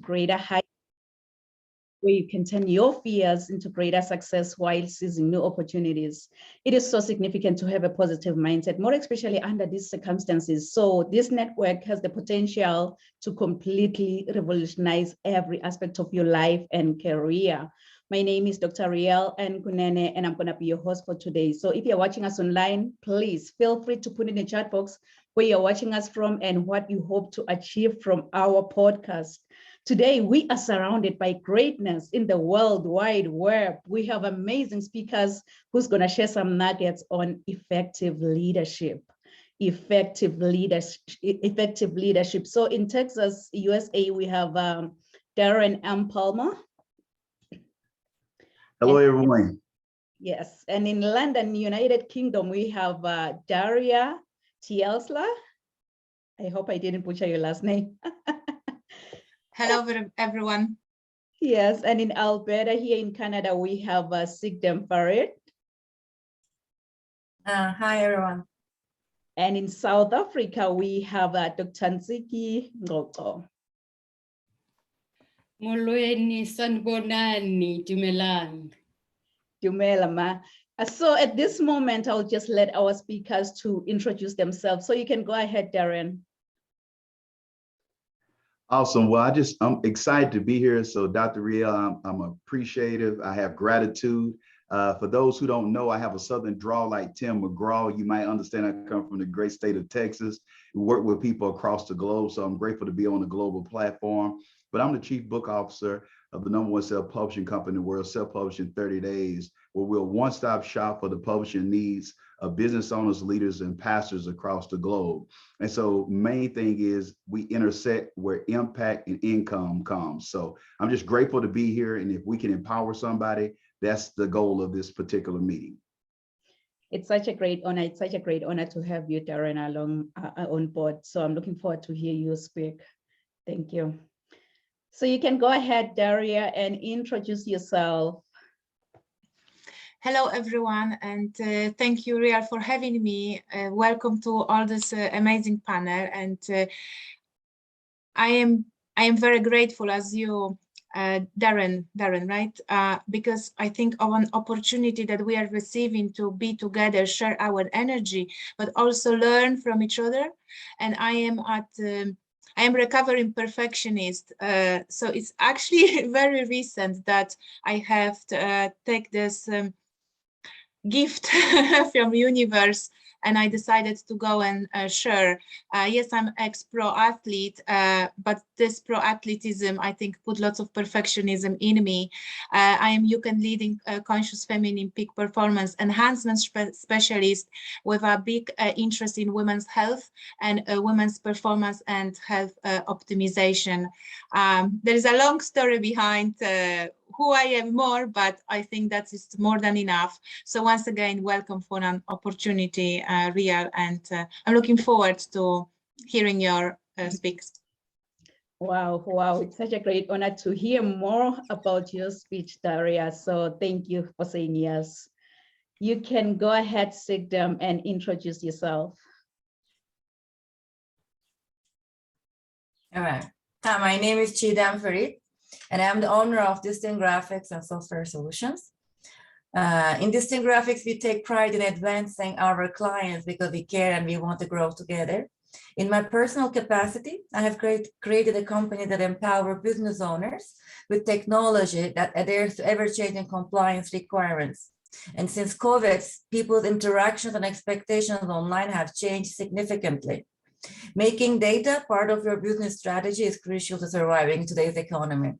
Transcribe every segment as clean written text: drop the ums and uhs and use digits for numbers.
greater heights, where you can turn your fears into greater success while seizing new opportunities. It is so significant to have a positive mindset, more especially under these circumstances. So this network has the potential to completely revolutionize every aspect of your life and career. My name is Dr. Riel Kunene, and I'm going to be your host for today. So if you're watching us online, please feel free to put in the chat box where you're watching us from and what you hope to achieve from our podcast. Today, we are surrounded by greatness in the World Wide Web. We have amazing speakers who's going to share some nuggets on effective leadership. Effective leadership. So in Texas, USA, we have Darren Elm Palmer. Hello, everyone. Yes, and in London, United Kingdom, we have Daria Tielsla. I hope I didn't butcher your last name. Hello, everyone. Yes, and in Alberta, here in Canada, we have Sigdem Farid. Hi, everyone. And in South Africa, we have Dr. Nziki Ngoko. Molweni sanibonani dumelang. Dumelama. So at this moment, I'll just let our speakers to introduce themselves. So you can go ahead, Darren. Awesome. Well, I'm excited to be here. So Dr. Riel, I'm appreciative. I have gratitude. For those who don't know, I have a Southern drawl like Tim McGraw. You might understand I come from the great state of Texas. We work with people across the globe. So I'm grateful to be on a global platform. But I'm the chief book officer of the #1 self-publishing company in the world, Self-Published in 30 Days, where we're a one-stop shop for the publishing needs of business owners, leaders, and pastors across the globe. And so main thing is we intersect where impact and income comes. So I'm just grateful to be here. And if we can empower somebody, that's the goal of this particular meeting. It's such a great honor. It's such a great honor to have you, Darren, along on board. So I'm looking forward to hear you speak. Thank you. So you can go ahead, Daria, and introduce yourself. Hello, everyone, and thank you, Riel, for having me. Welcome to all this amazing panel, and I am very grateful as you, Darren, right? Because I think of an opportunity that we are receiving to be together, share our energy, but also learn from each other. And I am recovering perfectionist, so it's actually very recent that I have to take this gift from universe, and I decided to go and share. Yes, I'm ex-pro athlete, but this pro athletism, I think, put lots of perfectionism in me. I am UCAN leading conscious feminine peak performance enhancement specialist with a big interest in women's health and women's performance and health optimization. There is a long story behind who I am more, but I think that is more than enough. So once again, welcome for an opportunity, Riel, and I'm looking forward to hearing your speaks. Wow, it's such a great honor to hear more about your speech, Daria. So thank you for saying yes. You can go ahead, Sigdem, and introduce yourself. All right. Hi, my name is Chidam Farid, and I'm the owner of Distinct Graphics and Software Solutions. In Distinct Graphics, we take pride in advancing our clients because we care and we want to grow together. In my personal capacity, I have created a company that empowers business owners with technology that adheres to ever-changing compliance requirements. And since COVID, people's interactions and expectations online have changed significantly. Making data part of your business strategy is crucial to surviving in today's economy.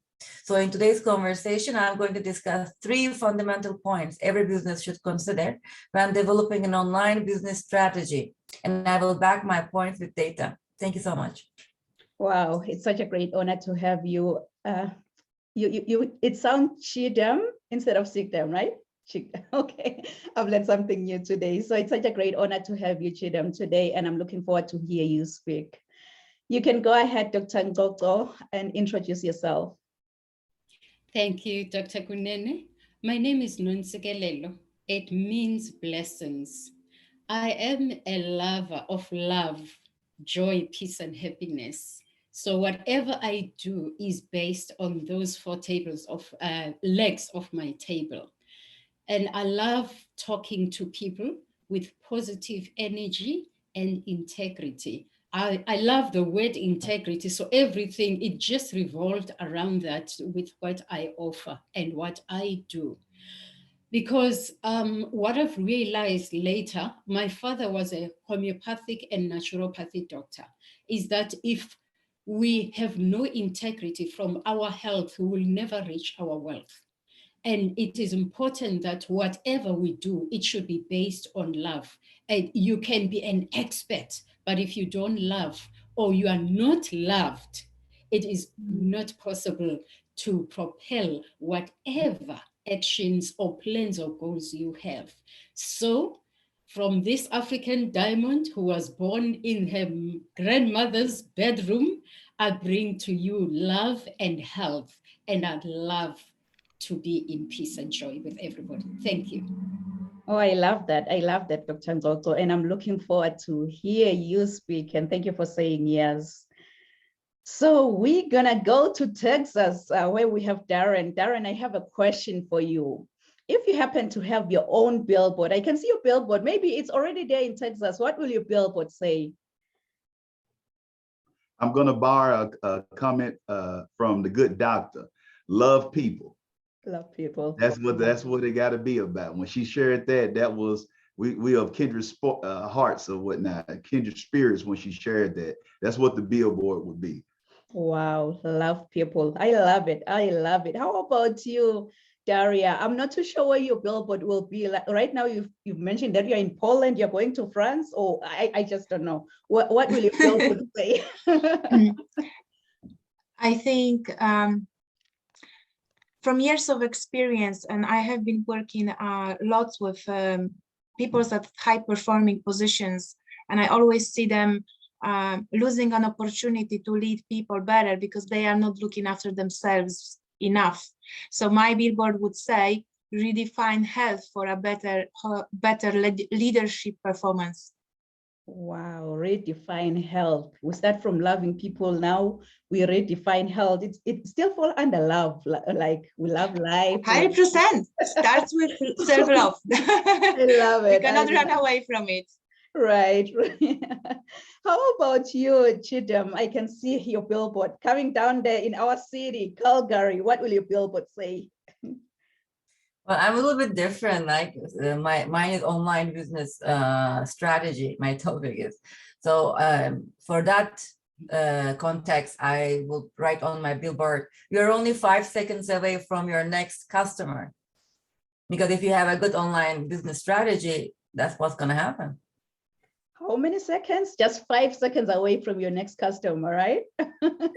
So in today's conversation, I'm going to discuss 3 fundamental points every business should consider when developing an online business strategy. And I will back my points with data. Thank you so much. Wow, it's such a great honor to have you. It sounds Chidam instead of Sigdem, right? Okay, I've learned something new today. So it's such a great honor to have you, Chidam, today, and I'm looking forward to hear you speak. You can go ahead, Dr. Ngoko, and introduce yourself. Thank you, Dr. Kunene. My name is Nonsekelelo. It means blessings. I am a lover of love, joy, peace, and happiness. So whatever I do is based on those 4 legs of my table. And I love talking to people with positive energy and integrity. I love the word integrity. So everything, it just revolved around that with what I offer and what I do. Because what I've realized later, my father was a homeopathic and naturopathy doctor, is that if we have no integrity from our health, we will never reach our wealth. And it is important that whatever we do, it should be based on love. And you can be an expert, but if you don't love or you are not loved, it is not possible to propel whatever actions or plans or goals you have. So from this African diamond who was born in her grandmother's bedroom, I bring to you love and health, and I'd love to be in peace and joy with everybody. Thank you. Oh, I love that. I love that, Dr. Nzoto. And I'm looking forward to hear you speak. And thank you for saying yes. So we're gonna go to Texas where we have Darren. Darren, I have a question for you. If you happen to have your own billboard, I can see your billboard. Maybe it's already there in Texas. What will your billboard say? I'm going to borrow a comment from the good doctor. Love people. Love people. That's what it got to be about. When she shared that, that was we of kindred hearts or whatnot, kindred spirits. When she shared that, that's what the billboard would be. Wow, love people. I love it. I love it. How about you, Daria? I'm not too sure where your billboard will be. Like right now, you've mentioned that you're in Poland, you're going to France, or I just don't know. What will your billboard say? I think from years of experience, and I have been working lots with people at high performing positions, and I always see them losing an opportunity to lead people better because they are not looking after themselves enough. So my billboard would say, redefine health for a better leadership performance. Wow, redefine health. We start from loving people, now we redefine health. It still falls under love, like we love life. 100% starts with self-love. I love it. You cannot run away from it. Right. How about you, Chidam? I can see your billboard coming down there in our city, Calgary. What will your billboard say? Well, I'm a little bit different. Like mine is online business strategy. My topic is so. For that context, I will write on my billboard: "You're only 5 seconds away from your next customer." Because if you have a good online business strategy, that's what's going to happen. How many seconds? Just 5 seconds away from your next customer, right?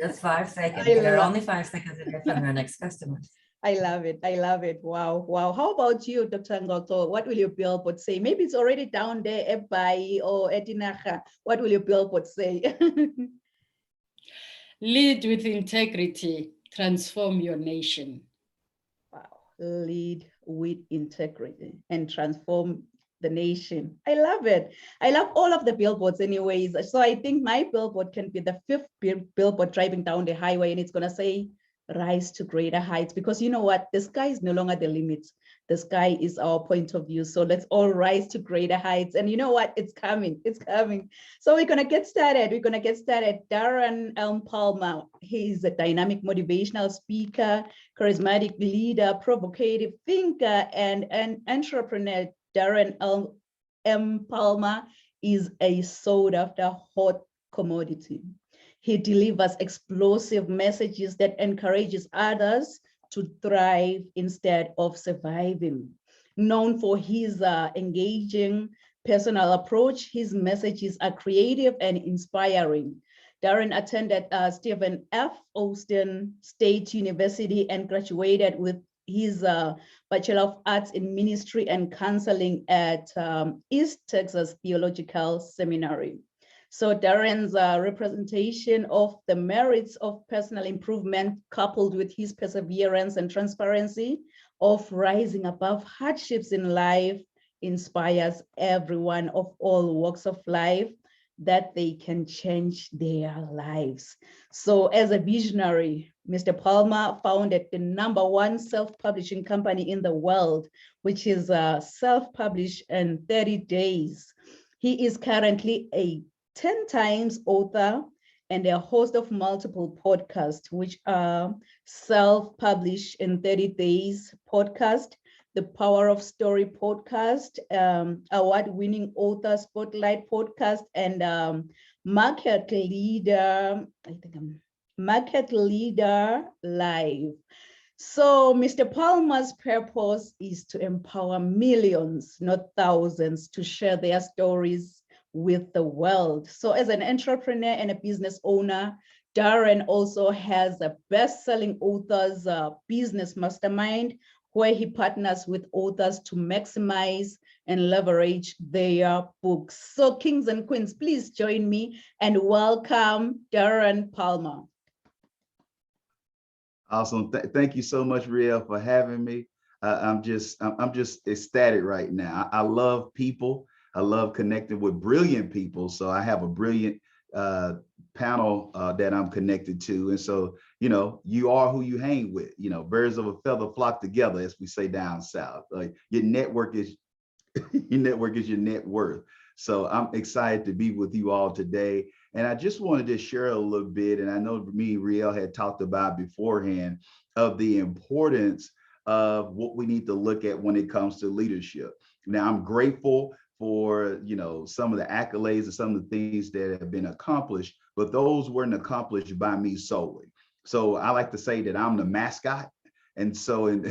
Just 5 seconds. You're only 5 seconds away from your next customer. I love it. I love it. Wow. Wow. How about you, Dr. Ngoto? What will your billboard say? Maybe it's already down there at Bai or Etinacha. What will your billboard say? Lead with integrity, transform your nation. Wow. Lead with integrity and transform the nation. I love it. I love all of the billboards anyways. So I think my billboard can be the 5th billboard driving down the highway, and it's going to say, rise to greater heights, because you know what, the sky is no longer the limit. The sky is our point of view. So let's all rise to greater heights. And you know what, it's coming. So we're going to get started. Darren Elm Palmer, he's a dynamic motivational speaker, charismatic leader, provocative thinker, and an entrepreneur. Darren Elm Palmer is a sought after hot commodity. He delivers explosive messages that encourages others to thrive instead of surviving. Known for his engaging personal approach, his messages are creative and inspiring. Darren attended Stephen F. Austin State University and graduated with his Bachelor of Arts in Ministry and Counseling at East Texas Theological Seminary. So Darren's representation of the merits of personal improvement, coupled with his perseverance and transparency of rising above hardships in life, inspires everyone of all walks of life. that they can change their lives. So as a visionary, Mr. Palmer founded the #1 self-publishing company in the world, which is Self-Publish in 30 Days. He is currently a 10 times author and a host of multiple podcasts, which are Self-Publish in 30 Days podcast, the Power of Story podcast, award-winning author spotlight podcast, and Market Leader, Market Leader Live. So Mr. Palmer's purpose is to empower millions, not thousands, to share their stories with the world. So as an entrepreneur and a business owner, Darren also has a best-selling authors business mastermind, where he partners with authors to maximize and leverage their books. So kings and queens, please join me and welcome Darren Palmer. Awesome. Thank you so much, Riel, for having me. I'm just ecstatic right now. I love people. I love connecting with brilliant people. So I have a brilliant panel that I'm connected to. And so, you know, you are who you hang with. You know, birds of a feather flock together, as we say down south. Like your network is your net worth. So I'm excited to be with you all today. And I just wanted to share a little bit, and I know me and Riel had talked about beforehand, of the importance of what we need to look at when it comes to leadership. Now, I'm grateful for, you know, some of the accolades and some of the things that have been accomplished, but those weren't accomplished by me solely. So I like to say that I'm the mascot. And so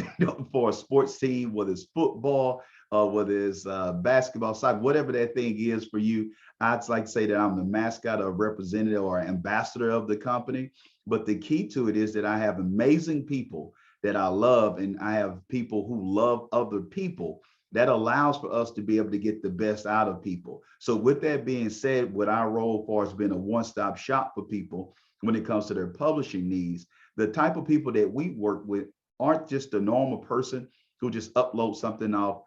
for a sports team, whether it's football, whether it's basketball, soccer, whatever that thing is for you, I'd like to say that I'm the mascot or representative or ambassador of the company. But the key to it is that I have amazing people that I love, and I have people who love other people. That allows for us to be able to get the best out of people. So with that being said, what our role for has been a one-stop shop for people when it comes to their publishing needs. The type of people that we work with aren't just a normal person who just uploads something off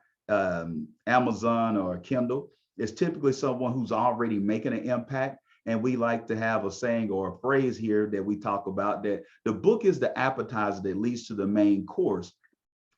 Amazon or Kindle. It's typically someone who's already making an impact. And we like to have a saying or a phrase here that we talk about, that the book is the appetizer that leads to the main course,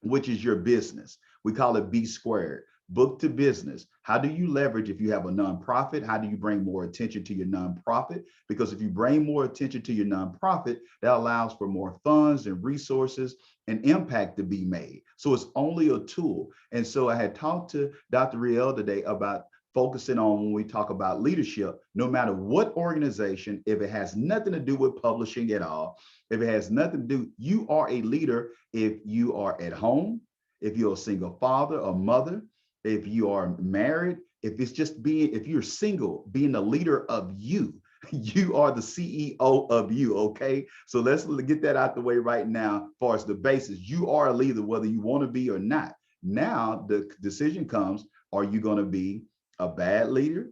which is your business. We call it B squared, book to business. How do you leverage if you have a nonprofit? How do you bring more attention to your nonprofit? Because if you bring more attention to your nonprofit, that allows for more funds and resources and impact to be made. So it's only a tool. And so I had talked to Dr. Riel today about focusing on, when we talk about leadership, no matter what organization, if it has nothing to do with publishing at all, if it has nothing to do, you are a leader if you are at home, if you're a single father or mother, if you are married, if it's just if you're single, being the leader of you, you are the CEO of you, okay? So let's get that out the way right now. As far as the basis, you are a leader, whether you want to be or not. Now the decision comes, are you going to be a bad leader,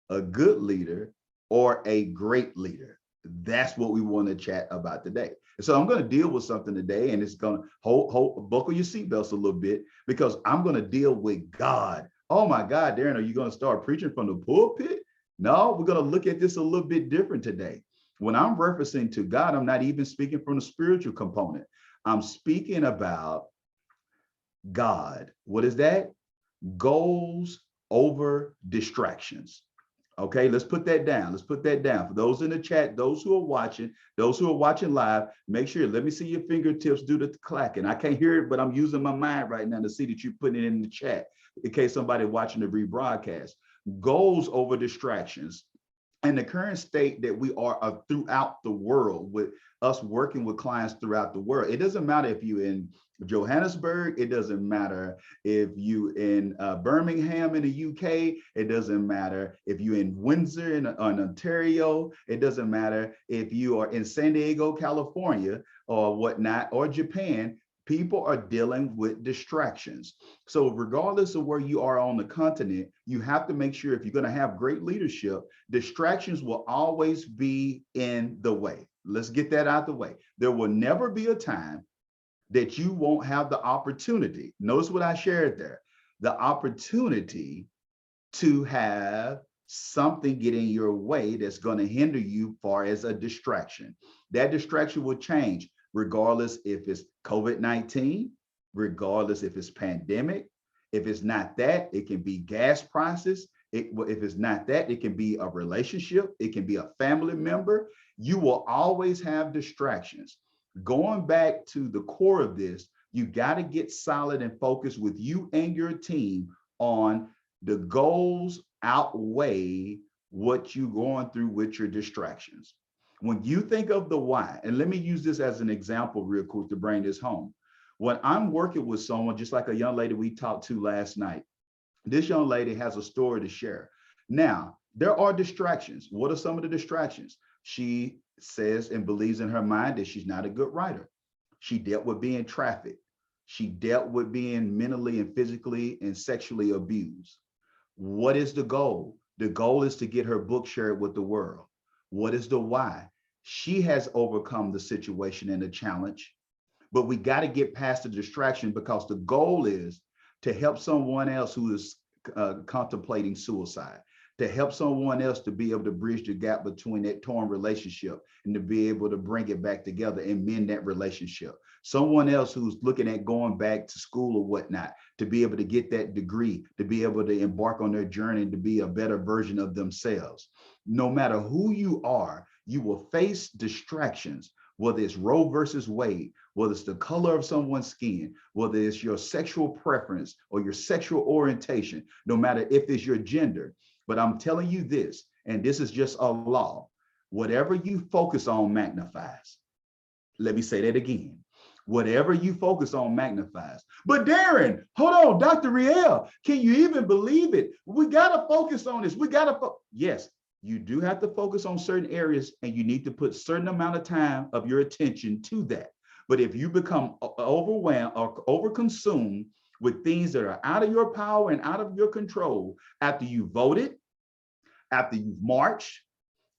a good leader, or a great leader? That's what we want to chat about today. So I'm going to deal with something today, and it's going to buckle your seatbelts a little bit, because I'm going to deal with God. Oh my God, Darren, are you going to start preaching from the pulpit? No, we're going to look at this a little bit different today. When I'm referencing to God, I'm not even speaking from the spiritual component. I'm speaking about God. What is that? Goals over distractions. Okay, let's put that down. Let's put that down. For those in the chat, those who are watching live, make sure, let me see your fingertips do the clacking. I can't hear it, but I'm using my mind right now to see that you're putting it in the chat in case somebody watching the rebroadcast. Goals over distractions. And the current state that we are throughout the world, with us working with clients throughout the world. It doesn't matter if you're in Johannesburg, it doesn't matter if you in Birmingham in the UK, it doesn't matter if you're in Windsor in Ontario, it doesn't matter if you are in San Diego, California, or whatnot, or Japan. People are dealing with distractions. So regardless of where you are on the continent, you have to make sure, if you're going to have great leadership, distractions will always be in the way. Let's get that out the way. There will never be a time that you won't have the opportunity. Notice what I shared there, the opportunity to have something get in your way that's going to hinder you far as a distraction. That distraction will change regardless if it's COVID-19, regardless if it's pandemic. If it's not that, it can be gas prices. If it's not that, it can be a relationship. It can be a family member. You will always have distractions. Going back to the core of this, you got to get solid and focused with you and your team on the goals outweigh what you're going through with your distractions. When you think of the why, and let me use this as an example real quick to bring this home. When I'm working with someone, just like a young lady we talked to last night, this young lady has a story to share. Now, there are distractions. What are some of the distractions? She says and believes in her mind that she's not a good writer. She dealt with being trafficked. She dealt with being mentally and physically and sexually abused. What is the goal? The goal is to get her book shared with the world. What is the why? She has overcome the situation and the challenge, but we got to get past the distraction because the goal is to help someone else who is contemplating suicide, to help someone else to be able to bridge the gap between that torn relationship and to be able to bring it back together and mend that relationship. Someone else who's looking at going back to school or whatnot, to be able to get that degree, to be able to embark on their journey to be a better version of themselves. No matter who you are, you will face distractions, whether it's Roe versus Wade, whether it's the color of someone's skin, whether it's your sexual preference or your sexual orientation, no matter if it's your gender. But I'm telling you this, and this is just a law, whatever you focus on magnifies. Let me say that again. Whatever you focus on magnifies. But Darren, hold on, Dr. Riel, can you even believe it? We got to focus on this. We got to, yes, you do have to focus on certain areas and you need to put a certain amount of time of your attention to that. But if you become overwhelmed or overconsumed with things that are out of your power and out of your control, after you voted, after you've marched,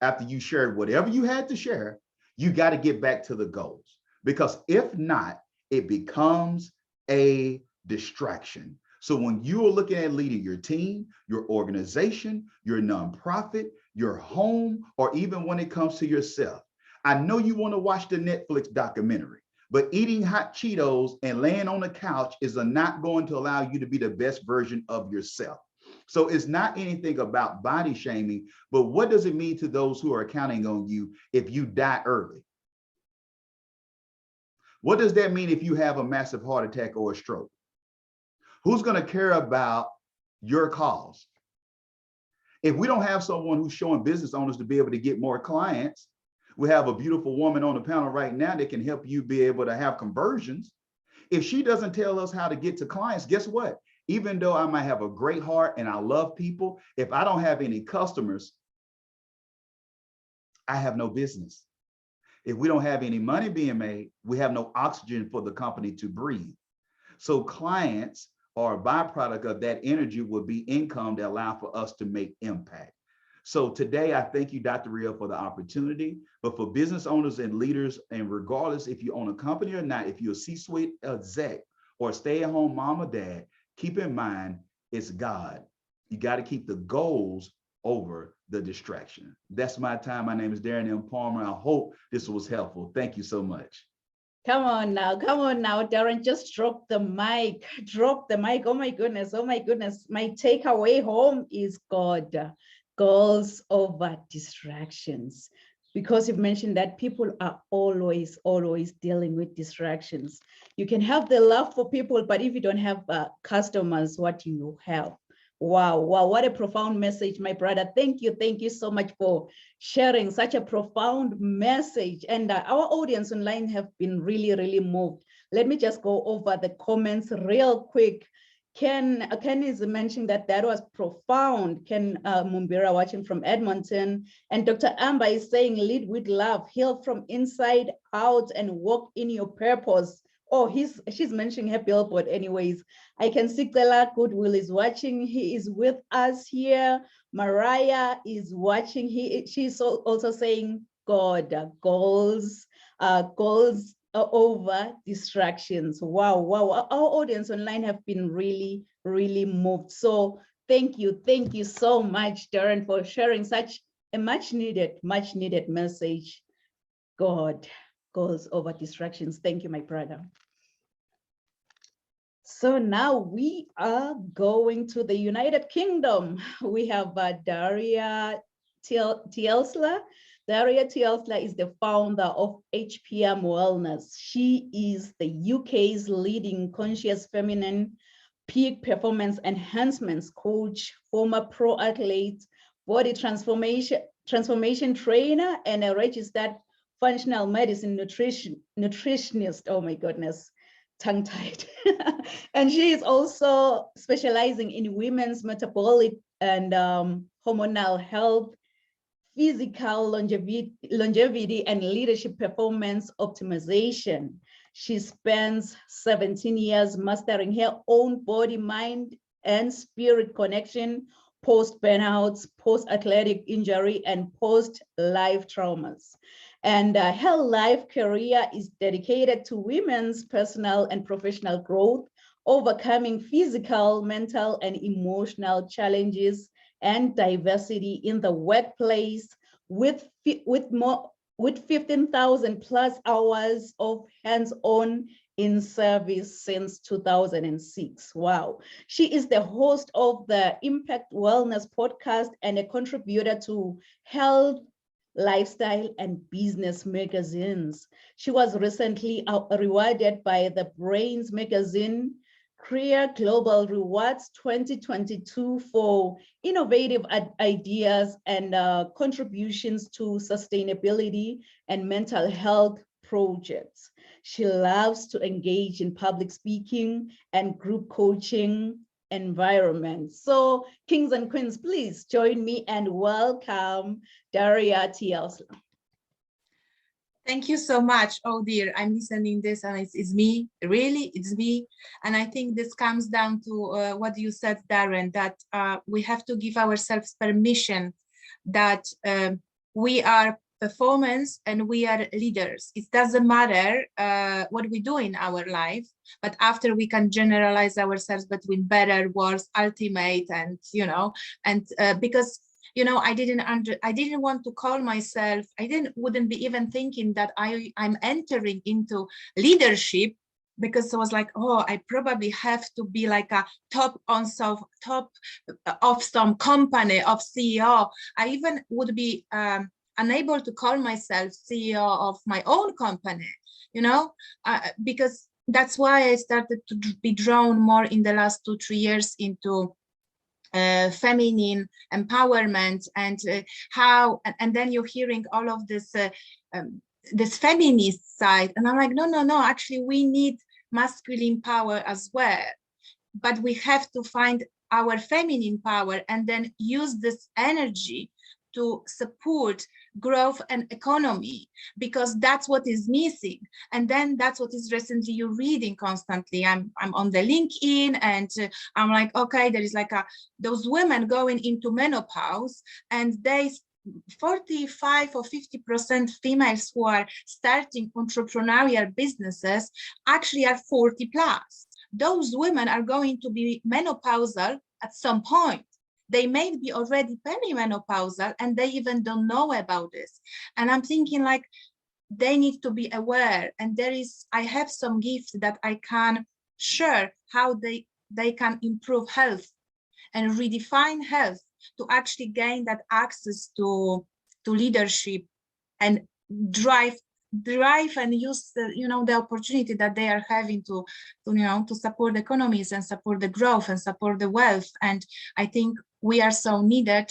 after you shared whatever you had to share, you got to get back to the goals. Because if not, it becomes a distraction. So when you are looking at leading your team, your organization, your nonprofit, your home, or even when it comes to yourself, I know you want to watch the Netflix documentary, but eating hot Cheetos and laying on the couch is not going to allow you to be the best version of yourself. So it's not anything about body shaming, but what does it mean to those who are counting on you if you die early? What does that mean if you have a massive heart attack or a stroke? Who's going to care about your cause? If we don't have someone who's showing business owners to be able to get more clients, we have a beautiful woman on the panel right now that can help you be able to have conversions. If she doesn't tell us how to get to clients, guess what? Even though I might have a great heart and I love people, if I don't have any customers, I have no business. If we don't have any money being made, we have no oxygen for the company to breathe. So clients are a byproduct of that energy would be income that allow for us to make impact. So today, I thank you, Dr. Riel, for the opportunity. But for business owners and leaders, and regardless if you own a company or not, if you're a C-suite exec or a stay-at-home mom or dad, keep in mind, it's God. You got to keep the goals over the distraction. That's my time. My name is Darren Elm Palmer. I hope this was helpful. Thank you so much. Come on now, Darren, just drop the mic, Oh my goodness, My takeaway home is God, goals over distractions. Because you've mentioned that people are always dealing with distractions. You can have the love for people, but if you don't have customers, what do you have? Wow, what a profound message, my brother. Thank you so much for sharing such a profound message. And our audience online have been really moved. Let me just go over the comments real quick. Ken is mentioning that was profound. Ken Mumbira watching from Edmonton. And Dr. Amber is saying, lead with love, heal from inside out and walk in your purpose. Oh, she's mentioning her billboard anyways. I can see Stella Goodwill is watching. He is with us here. Mariah is watching. She's also saying God, goals over distractions. Wow. Our audience online have been really moved. So Thank you so much, Darren, for sharing such a much needed message. God goes over distractions. Thank you, my brother. So now we are going to the United Kingdom. We have Daria Tielsla. Daria Tielsla is the founder of HPM Wellness. She is the UK's leading conscious feminine peak performance enhancements coach, former pro athlete, body transformation trainer, and a registered functional medicine nutritionist. Oh my goodness, tongue-tied. And she is also specializing in women's metabolic and hormonal health, physical longevity, and leadership performance optimization. She spends 17 years mastering her own body, mind, and spirit connection, post-burnouts, post-athletic injury, and post-life traumas. And her life career is dedicated to women's personal and professional growth, overcoming physical, mental, and emotional challenges, and diversity in the workplace with 15,000 plus hours of hands-on in service since 2006. Wow. She is the host of the Impact Wellness podcast and a contributor to Health, Lifestyle, and Business magazines. She was recently rewarded by the Brains magazine Career Global Rewards 2022 for innovative ideas and contributions to sustainability and mental health projects. She loves to engage in public speaking and group coaching environments. So kings and queens, please join me and welcome Daria Tielsla. Thank you so much. Oh dear, I'm listening this and it's me, really, it's me. And I think this comes down to what you said, Darren, that we have to give ourselves permission that we are performance and we are leaders. It doesn't matter what we do in our life, but after we can generalize ourselves between better, worse, ultimate, and, you know, and because you know, I didn't want to call myself, wouldn't be even thinking that I'm entering into leadership, because I was like, oh, I probably have to be like a top of some company of CEO. I even would be unable to call myself CEO of my own company, you know, because that's why I started to be drawn more in the last 2-3 years into feminine empowerment and how, and then you're hearing all of this this feminist side, and I'm like, no, actually we need masculine power as well, but we have to find our feminine power and then use this energy to support growth and economy, because that's what is missing. And then that's what is recently you're reading constantly. I'm on the LinkedIn and I'm like, okay, there is like those women going into menopause, and they 45 or 50% females who are starting entrepreneurial businesses actually are 40 plus. Those women are going to be menopausal at some point. They may be already perimenopausal and they even don't know about this. And I'm thinking like, they need to be aware. And I have some gifts that I can share how they can improve health and redefine health to actually gain that access to leadership and drive and use the, you know, the opportunity that they are having to support the economies and support the growth and support the wealth. And I think we are so needed,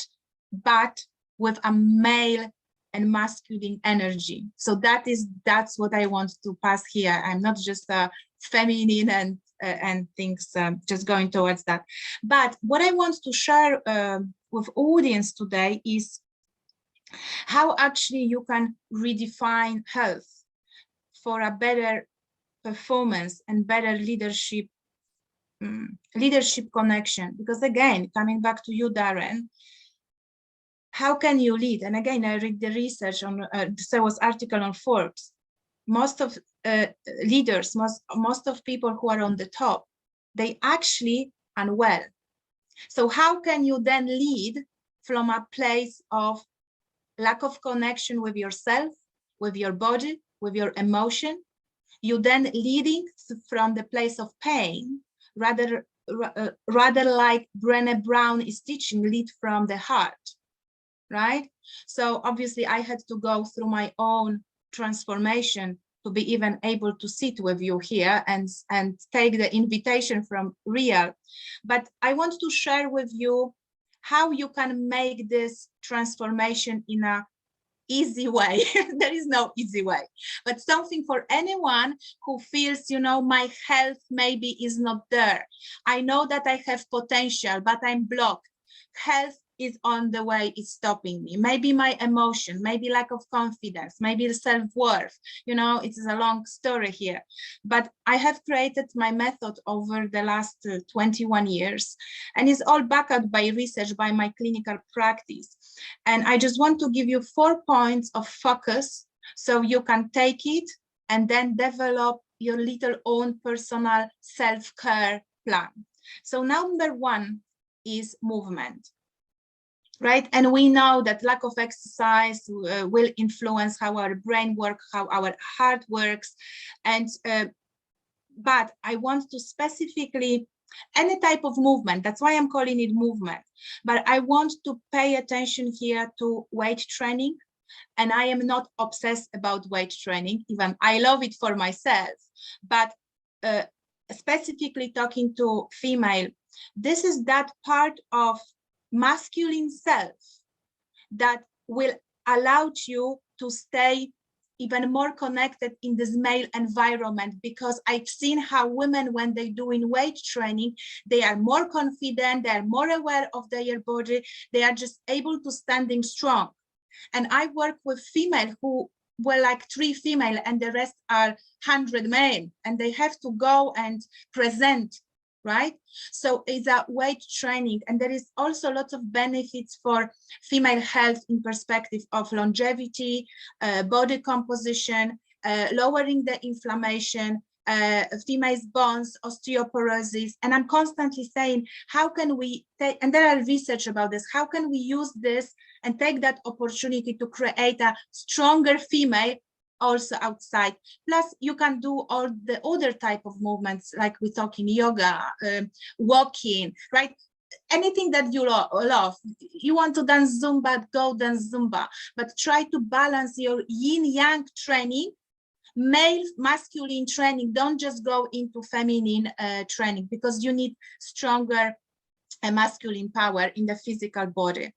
but with a male and masculine energy. So that's what I want to pass here. I'm not just a feminine and things just going towards that. But what I want to share with audience today is how actually you can redefine health for a better performance and better leadership connection. Because again, coming back to you, Darren, how can you lead? And again, I read the research on there was article on Forbes. Most of leaders, most of people who are on the top, they actually unwell. So how can you then lead from a place of lack of connection with yourself, with your body, with your emotion? You then leading from the place of pain, rather like Brené Brown is teaching, lead from the heart, right? So obviously I had to go through my own transformation to be even able to sit with you here and take the invitation from Real. But I want to share with you how you can make this transformation in a easy way. There is no easy way, but something for anyone who feels, you know, my health maybe is not there. I know that I have potential, but I'm blocked. Health is on the way, it's stopping me. Maybe my emotion, maybe lack of confidence, maybe self-worth. You know, it's a long story here, but I have created my method over the last 21 years, and it's all backed up by research, by my clinical practice. And I just want to give you 4 points of focus so you can take it and then develop your little own personal self-care plan. So number 1 is movement. Right, and we know that lack of exercise will influence how our brain works, how our heart works, and but I want to specifically any type of movement. That's why I'm calling it movement. But I want to pay attention here to weight training, and I am not obsessed about weight training. Even I love it for myself, but specifically talking to female, this is that part of masculine self that will allow you to stay even more connected in this male environment, because I've seen how women, when they're doing weight training, they are more confident, they are more aware of their body, they are just able to standing strong. And I work with female who were like 3 female and the rest are 100 men, and they have to go and present, right? So it's a weight training, and there is also lots of benefits for female health in perspective of longevity, body composition, lowering the inflammation, female's bones, osteoporosis. And I'm constantly saying, how can we take, and there are research about this, how can we use this and take that opportunity to create a stronger female also outside. Plus you can do all the other type of movements, like we're talking yoga, walking, right? Anything that you love. You want to dance Zumba, go dance Zumba, but try to balance your yin yang training, male masculine training. Don't just go into feminine training, because you need stronger masculine power in the physical body.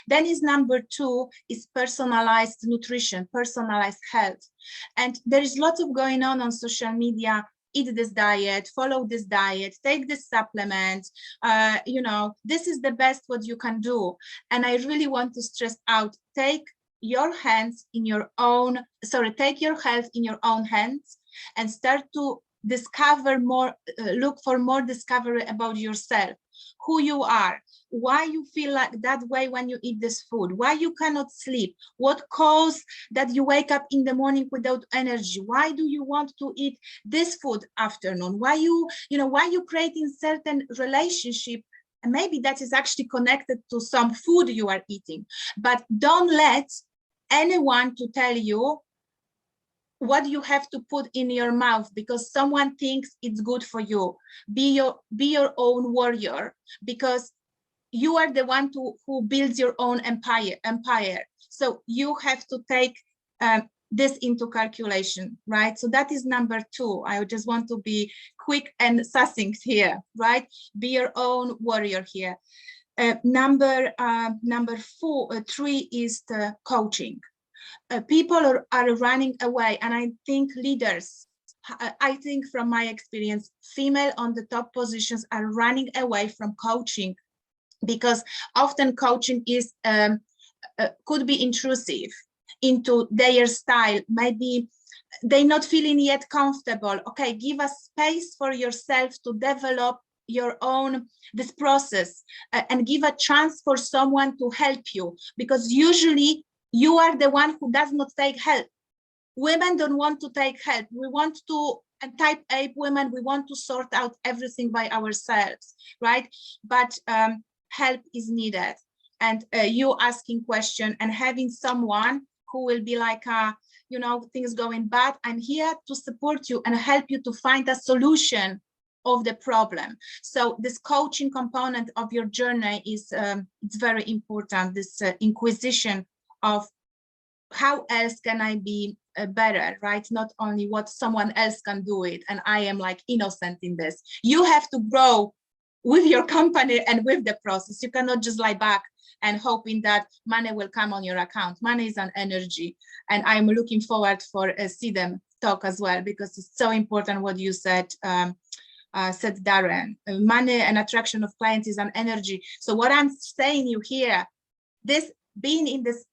Then is number 2 is personalized nutrition, personalized health. And there is lots of going on social media. Eat this diet, follow this diet, take this supplement. You know, this is the best what you can do. And I really want to stress out, take your hands in your own, take your health in your own hands and start to discover more, look for more discovery about yourself, who you are, why you feel like that way when you eat this food, why you cannot sleep, what cause that you wake up in the morning without energy, why do you want to eat this food afternoon, why you know, why you creating certain relationship, and maybe that is actually connected to some food you are eating. But don't let anyone to tell you what you have to put in your mouth because someone thinks it's good for you. Be your own warrior, because you are the one who builds your own empire. So you have to take this into calculation, right? So that is number 2. I just want to be quick and succinct here, right? Be your own warrior here. Number 3 is the coaching. People are running away, and I think leaders, I think from my experience, female on the top positions are running away from coaching, because often coaching is could be intrusive into their style. Maybe they're not feeling yet comfortable. Okay, give a space for yourself to develop your own this process, and give a chance for someone to help you, because usually you are the one who does not take help. Women don't want to take help. We want to, and type A women, we want to sort out everything by ourselves, right? But help is needed, and you asking question and having someone who will be like, you know, things going bad, I'm here to support you and help you to find a solution of the problem. So this coaching component of your journey is it's very important. This inquisition of how else can I be better, right? Not only what someone else can do it, and I am like innocent in this. You have to grow with your company and with the process. You cannot just lie back and hoping that money will come on your account. Money is an energy, and I'm looking forward for see them talk as well, because it's so important what you said, Darren. Money and attraction of clients is an energy. So what I'm saying you here, this being in this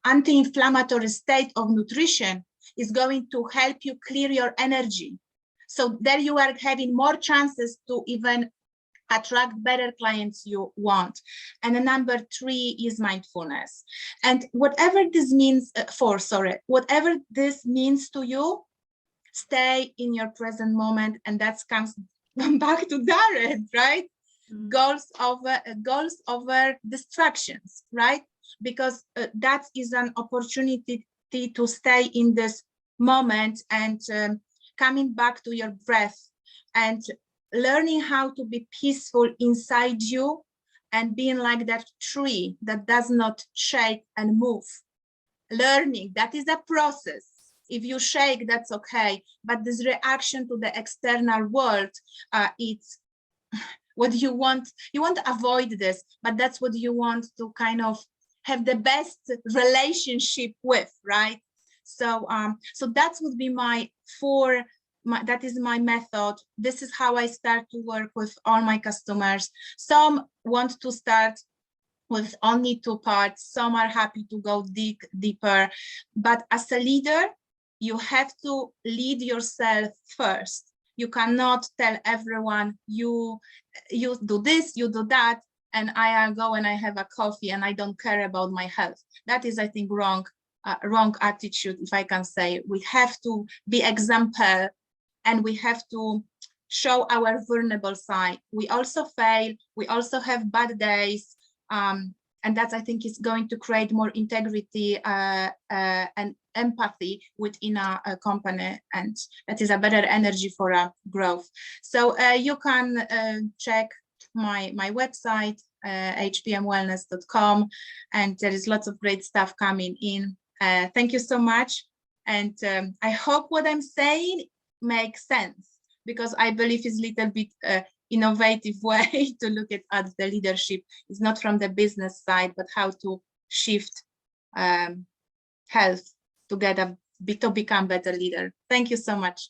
anti-inflammatory state of nutrition is going to help you clear your energy. So there you are having more chances to even attract better clients you want. And the number 3 is mindfulness. And whatever this means whatever this means to you, stay in your present moment. And that comes back to Darren, right? Mm-hmm. Goals over distractions, right? Because that is an opportunity to stay in this moment and coming back to your breath and learning how to be peaceful inside you and being like that tree that does not shake and move. Learning, that is a process. If you shake, that's okay. But this reaction to the external world, it's what you want. You want to avoid this, but that's what you want to kind of have the best relationship with, right? So so that would be that is my method. This is how I start to work with all my customers. Some want to start with only 2 parts. Some are happy to go deeper. But as a leader, you have to lead yourself first. You cannot tell everyone, you do this, you do that, and I go and I have a coffee and I don't care about my health. That is, I think, wrong attitude, if I can say. We have to be example, and we have to show our vulnerable side. We also fail. We also have bad days. And that, I think, is going to create more integrity and empathy within a company. And that is a better energy for growth. So you can check my website, hpmwellness.com, and there is lots of great stuff coming in. Thank you so much. And I hope what I'm saying makes sense, because I believe it's a little bit innovative way to look at the leadership. It's not from the business side, but how to shift health to become better leader. Thank you so much.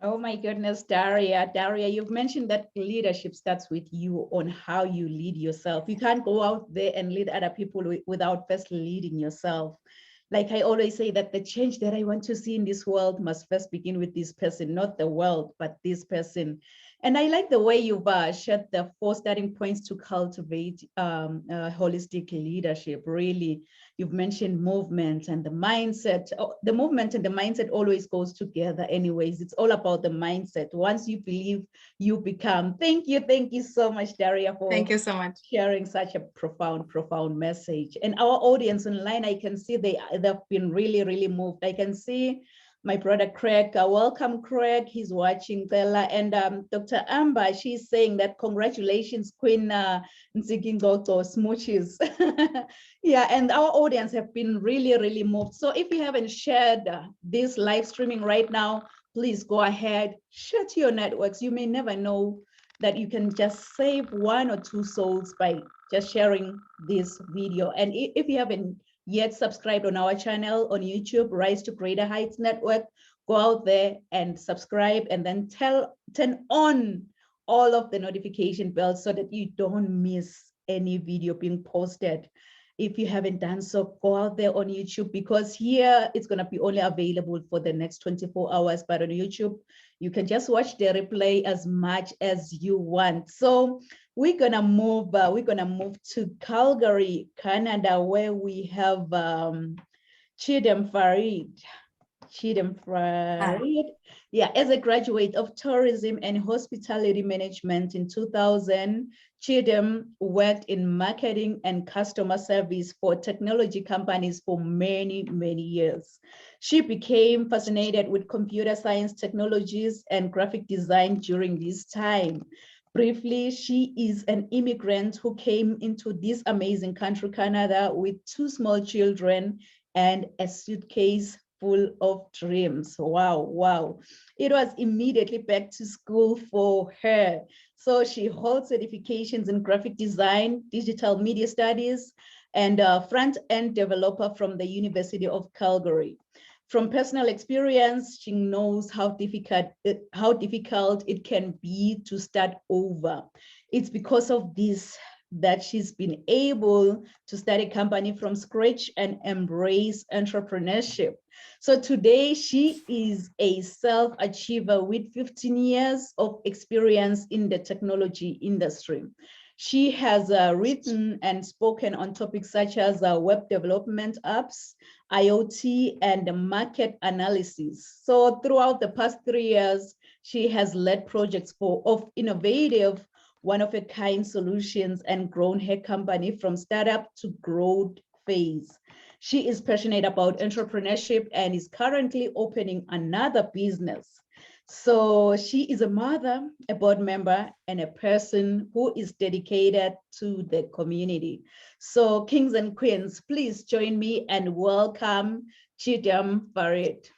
Oh my goodness, Daria, you've mentioned that leadership starts with you, on how you lead yourself. You can't go out there and lead other people without first leading yourself. Like I always say, that the change that I want to see in this world must first begin with this person, not the world, but this person. And I like the way you've shared the 4 starting points to cultivate holistic leadership. Really, you've mentioned movement and the mindset. The movement and the mindset always goes together anyways. It's all about the mindset. Once you believe, you become. Thank you so much, Daria, for thank you so much sharing such a profound message. And our audience online, I can see they've been really moved. I can see my brother Craig. Welcome, Craig. He's watching Bella. And Dr. Amber, she's saying that congratulations, Queen Nzikingoto smooches. Yeah, and our audience have been really moved. So if you haven't shared this live streaming right now, please go ahead, share to your networks. You may never know that you can just save 1 or 2 souls by just sharing this video. And if you haven't yet subscribed on our channel on YouTube, Rise to Greater Heights Network, go out there and subscribe, and then turn on all of the notification bells so that you don't miss any video being posted. If you haven't done so, go out there on YouTube, because here it's going to be only available for the next 24 hours, but on YouTube, you can just watch the replay as much as you want. So we're gonna move to Calgary, Canada, where we have Chidem Farid. Chidem Farid. Yeah, as a graduate of tourism and hospitality management in 2000, Chidem worked in marketing and customer service for technology companies for many, many years. She became fascinated with computer science technologies and graphic design during this time. Briefly, she is an immigrant who came into this amazing country, Canada, with 2 small children and a suitcase full of dreams. Wow, wow. It was immediately back to school for her. So she holds certifications in graphic design, digital media studies, and front-end developer from the University of Calgary. From personal experience, she knows how difficult it can be to start over. It's because of this that she's been able to start a company from scratch and embrace entrepreneurship. So today she is a self-achiever with 15 years of experience in the technology industry. She has written and spoken on topics such as web development apps, IoT, and market analysis. So throughout the past 3 years, she has led projects of innovative, one-of-a-kind solutions and grown her company from startup to growth phase. She is passionate about entrepreneurship and is currently opening another business. So she is a mother, a board member, and a person who is dedicated to the community. So kings and queens, please join me and welcome Chidem Farid.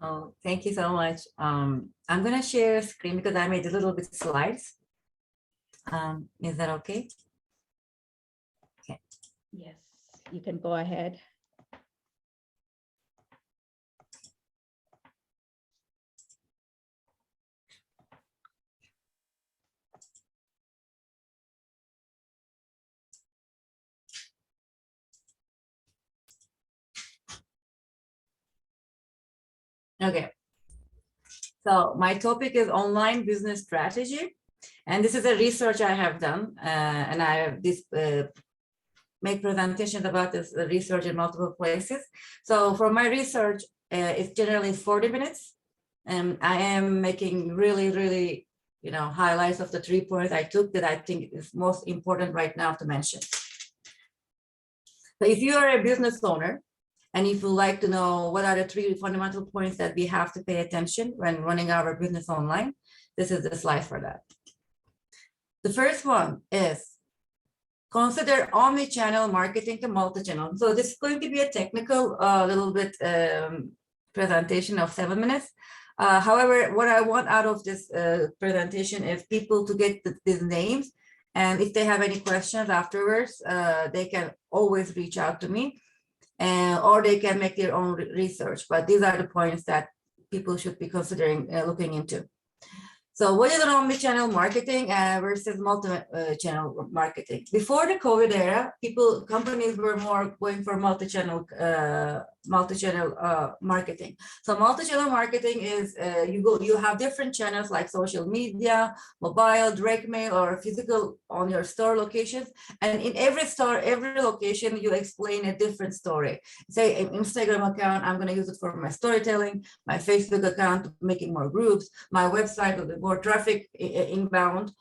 Oh, thank you so much. I'm going to share a screen because I made a little bit of slides. Is that okay? Okay. Yes, you can go ahead. Okay. So my topic is online business strategy. And this is a research I have done. And I have make presentations about this research in multiple places. So for my research, it's generally 40 minutes. And I am making really, highlights of the 3 points I took that I think is most important right now to mention. So if you are a business owner, and if you like to know what are the 3 fundamental points that we have to pay attention when running our business online, this is the slide for that. The first one is consider omni-channel marketing and multi-channel. So this is going to be a technical little bit presentation of 7 minutes. However, what I want out of this presentation is people to get these names. And if they have any questions afterwards, they can always reach out to me. Or they can make their own research, but these are the points that people should be considering looking into. So what is an omni-channel marketing versus multi-channel marketing? Before the COVID era, companies were more going for multi-channel marketing. So multi-channel marketing is you have different channels like social media, mobile, direct mail, or physical on your store locations. And in every store, every location, you explain a different story. Say an Instagram account, I'm going to use it for my storytelling. My Facebook account, making more groups. My website with more traffic, inbound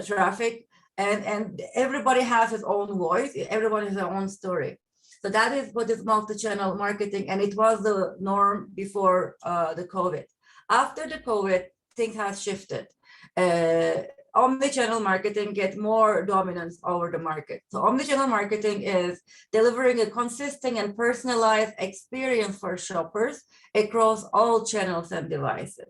traffic. And everybody has his own voice. Everybody has their own story. So that is what is multi-channel marketing, and it was the norm before the COVID. After the COVID, things have shifted. Omni-channel marketing get more dominance over the market. So omni-channel marketing is delivering a consistent and personalized experience for shoppers across all channels and devices.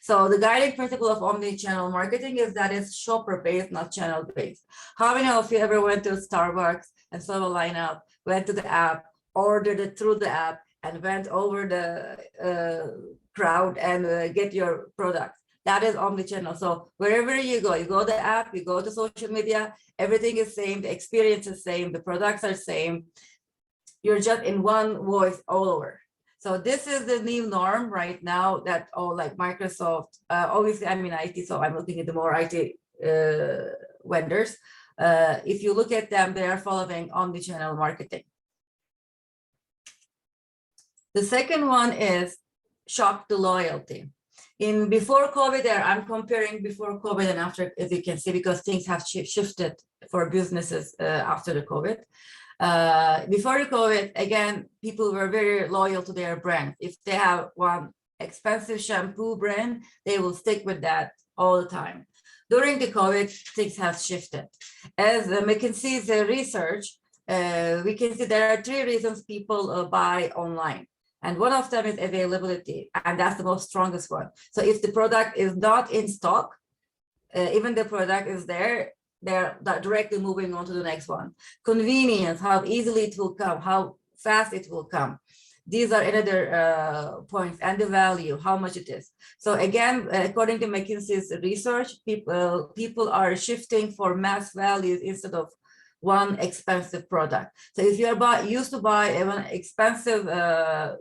So the guiding principle of omni-channel marketing is that it's shopper-based, not channel-based. How many of you ever went to Starbucks and saw a lineup, went to the app, ordered it through the app, and went over the crowd and get your product? That is omni-channel. So wherever you go to the app, you go to social media, everything is same, the experience is same, the products are same. You're just in one voice all over. So this is the new norm right now that all like Microsoft, obviously I'm in IT, so I'm looking at the more IT vendors. If you look at them, they are following omni-channel marketing. The second one is shock to loyalty. In before COVID, I'm comparing before COVID and after, as you can see, because things have shifted for businesses after the COVID. Before the COVID, again, people were very loyal to their brand. If they have one expensive shampoo brand, they will stick with that all the time. During the COVID, things have shifted. As McKinsey's research, we can see there are 3 reasons people buy online. And one of them is availability, and that's the most strongest one. So if the product is not in stock, even the product is there, they're directly moving on to the next one. Convenience, how easily it will come, how fast it will come. These are another points, and the value, how much it is. So again, according to McKinsey's research, people are shifting for mass values instead of one expensive product. So if you are used to buy an expensive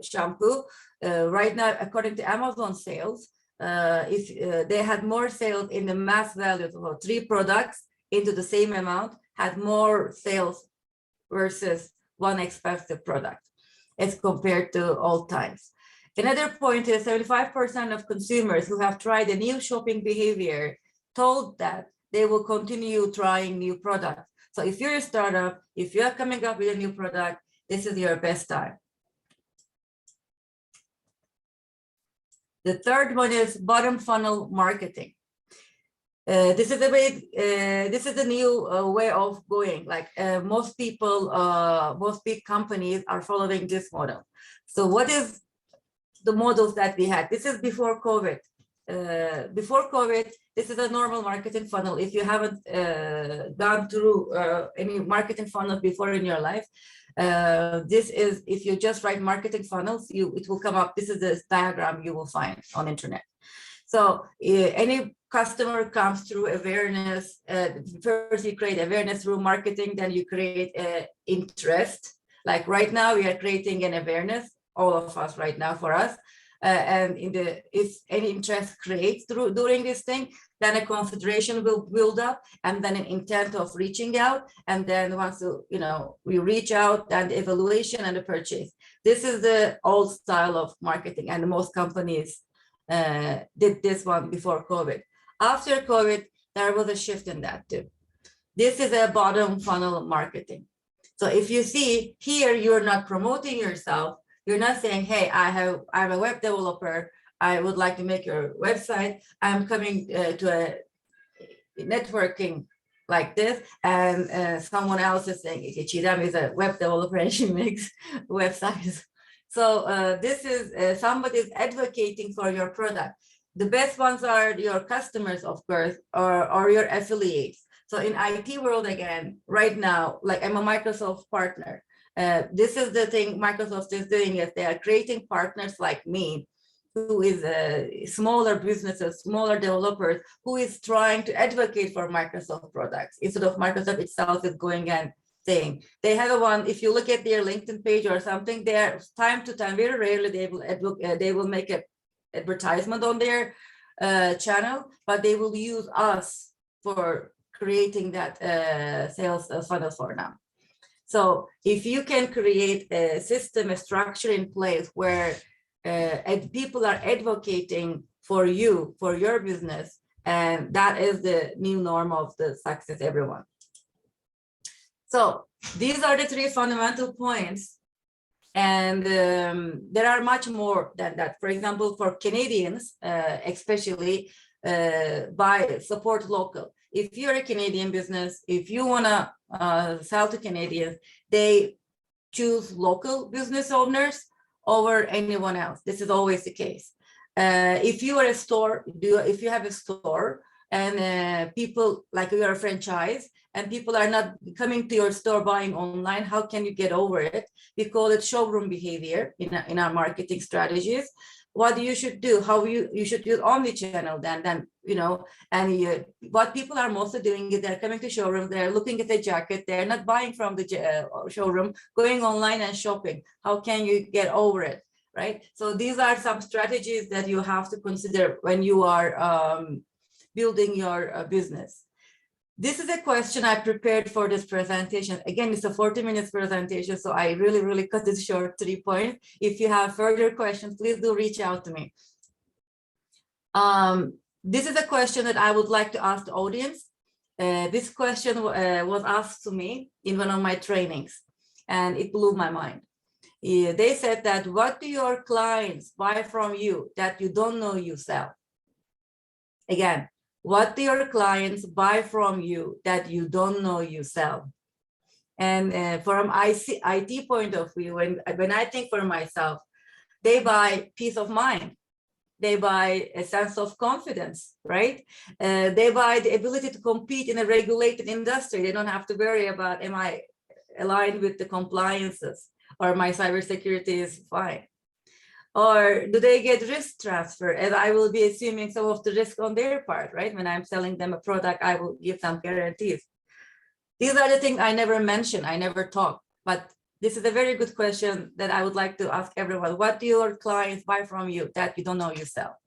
shampoo, right now, according to Amazon sales, if they had more sales in the mass value of 3 products into the same amount, had more sales versus one expensive product as compared to old times. Another point is 75% of consumers who have tried a new shopping behavior told that they will continue trying new products. So if you're a startup, if you're coming up with a new product, this is your best time. The third one is bottom funnel marketing. This is the new way of going. Like most people, most big companies are following this model. So what is the models that we had? This is before COVID. Before COVID, this is a normal marketing funnel. If you haven't gone through any marketing funnel before in your life, this is, if you just write marketing funnels, it will come up. This is the diagram you will find on internet. So any customer comes through awareness. First, you create awareness through marketing, then you create interest. Like right now, we are creating an awareness, all of us right now for us. And if any interest creates during this thing, then a consideration will build up, and then an intent of reaching out. And then once we reach out, then the evaluation and the purchase. This is the old style of marketing, and most companies did this one before COVID. After COVID, there was a shift in that too. This is a bottom funnel marketing. So if you see here, you're not promoting yourself. You're not saying, hey, I'm a web developer. I would like to make your website. I'm coming to a networking like this. And someone else is saying, Chidam is a web developer and she makes websites. So this is somebody is advocating for your product. The best ones are your customers, of course, or your affiliates. So in IT world, again, right now, like I'm a Microsoft partner. This is the thing Microsoft is doing, is they are creating partners like me, who is smaller businesses, smaller developers, who is trying to advocate for Microsoft products instead of Microsoft itself is going and saying. They have one, if you look at their LinkedIn page or something, they're time to time, very rarely they will make an advertisement on their channel, but they will use us for creating that sales funnel for now. So if you can create a system, a structure in place where people are advocating for you, for your business, and that is the new norm of the success, everyone. So these are the 3 fundamental points. And there are much more than that. For example, for Canadians, especially, support local. If you're a Canadian business, if you want to sell to Canadians, they choose local business owners over anyone else. This is always the case. If you are a store, if you have a store and people, like you are a franchise, and people are not coming to your store buying online, how can you get over it? We call it showroom behavior in our marketing strategies. What you should do, how you should use Omni-Channel then what people are mostly doing is they're coming to showroom, they're looking at the jacket, they're not buying from the showroom, going online and shopping. How can you get over it, right? So these are some strategies that you have to consider when you are building your business. This is a question I prepared for this presentation. Again, it's a 40 minutes presentation, so I really cut it short, 3 points. If you have further questions, please do reach out to me. This is a question that I would like to ask the audience. This question was asked to me in one of my trainings, and it blew my mind. They said that, what do your clients buy from you that you don't know you sell? Again, what do your clients buy from you that you don't know you sell? And from IT point of view, when I think for myself, they buy peace of mind. They buy a sense of confidence, right? They buy the ability to compete in a regulated industry. They don't have to worry about, am I aligned with the compliances, or my cybersecurity is fine? Or do they get risk transfer? And I will be assuming some of the risk on their part, right? When I'm selling them a product, I will give them guarantees. These are the things I never mention, I never talk, but this is a very good question that I would like to ask everyone. What do your clients buy from you that you don't know you sell?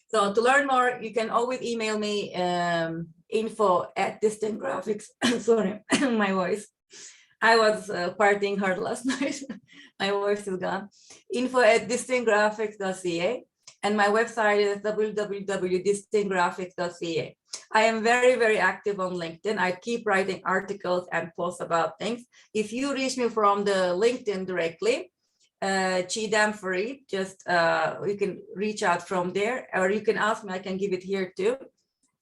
So to learn more, you can always email me info@distantgraphics. Sorry, my voice. I was partying hard last night. My voice is gone. info@distantgraphics.ca, and my website is www.distantgraphics.ca. I am very active on LinkedIn. I keep writing articles and posts about things. If you reach me from the LinkedIn directly, Chidam Farid, just you can reach out from there, or you can ask me, I can give it here too.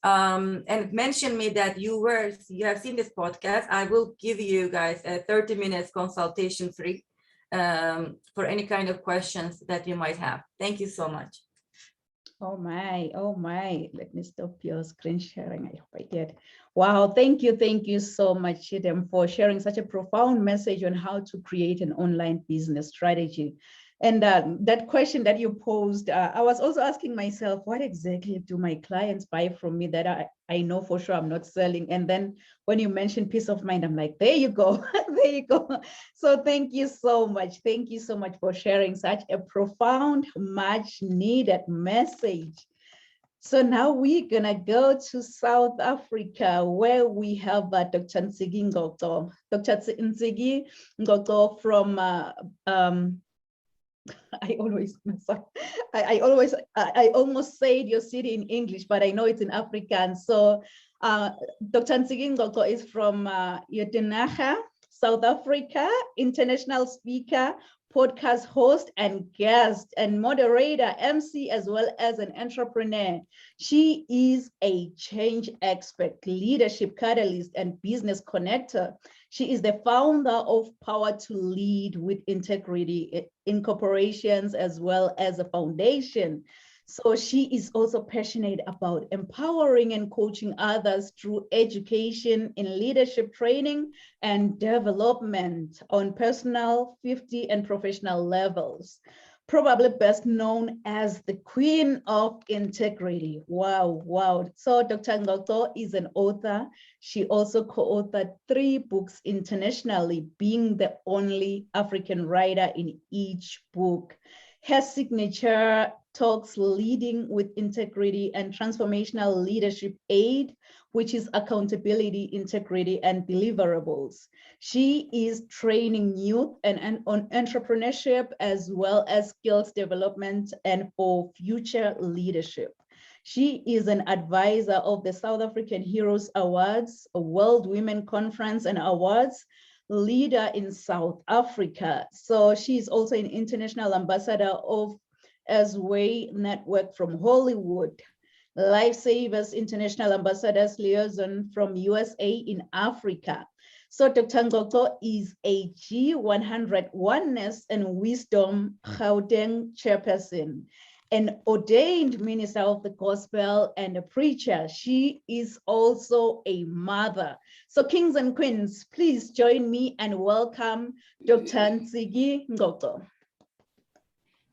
And mention me that you have seen this podcast. I will give you guys a 30 minutes consultation free for any kind of questions that you might have. Thank you so much. Oh my. Let me stop your screen sharing. I hope I did. Wow, thank you so much, Chidam, for sharing such a profound message on how to create an online business strategy. And that question that you posed, I was also asking myself, what exactly do my clients buy from me that I know for sure I'm not selling? And then when you mentioned peace of mind, I'm like, there you go, there you go. So thank you so much. Thank you so much for sharing such a profound, much needed message. So now we're gonna go to South Africa, where we have Dr. Ntsigi Ngoto. Dr. Ntsigi Ngoto from I always mess up. I almost said your city in English, but I know it's in Afrikaans. So Dr. Ntsigi Ngoto is from Uitenaga, South Africa, international speaker, podcast host and guest and moderator, MC, as well as an entrepreneur. She is a change expert, leadership catalyst, and business connector. She is the founder of Power to Lead with Integrity in corporations, as well as a foundation. So she is also passionate about empowering and coaching others through education in leadership training and development on personal, 50, and professional levels. Probably best known as the Queen of Integrity. Wow. So Dr. Ngoto is an author. She also co-authored 3 books internationally, being the only African writer in each book. Her signature talks Leading with Integrity and Transformational Leadership Aid, which is accountability, integrity, and deliverables. She is training youth and on entrepreneurship, as well as skills development and for future leadership. She is an advisor of the South African Heroes Awards, a World Women Conference and Awards, leader in South Africa. So she is also an international ambassador of Asway Network from Hollywood, Lifesavers International Ambassadors Liaison from USA in Africa. So Dr. Ngoto is a G100 Oneness and Wisdom Gauteng chairperson, an ordained minister of the gospel and a preacher. She is also a mother. So kings and queens, please join me and welcome Dr. Ntsigi Ngoto.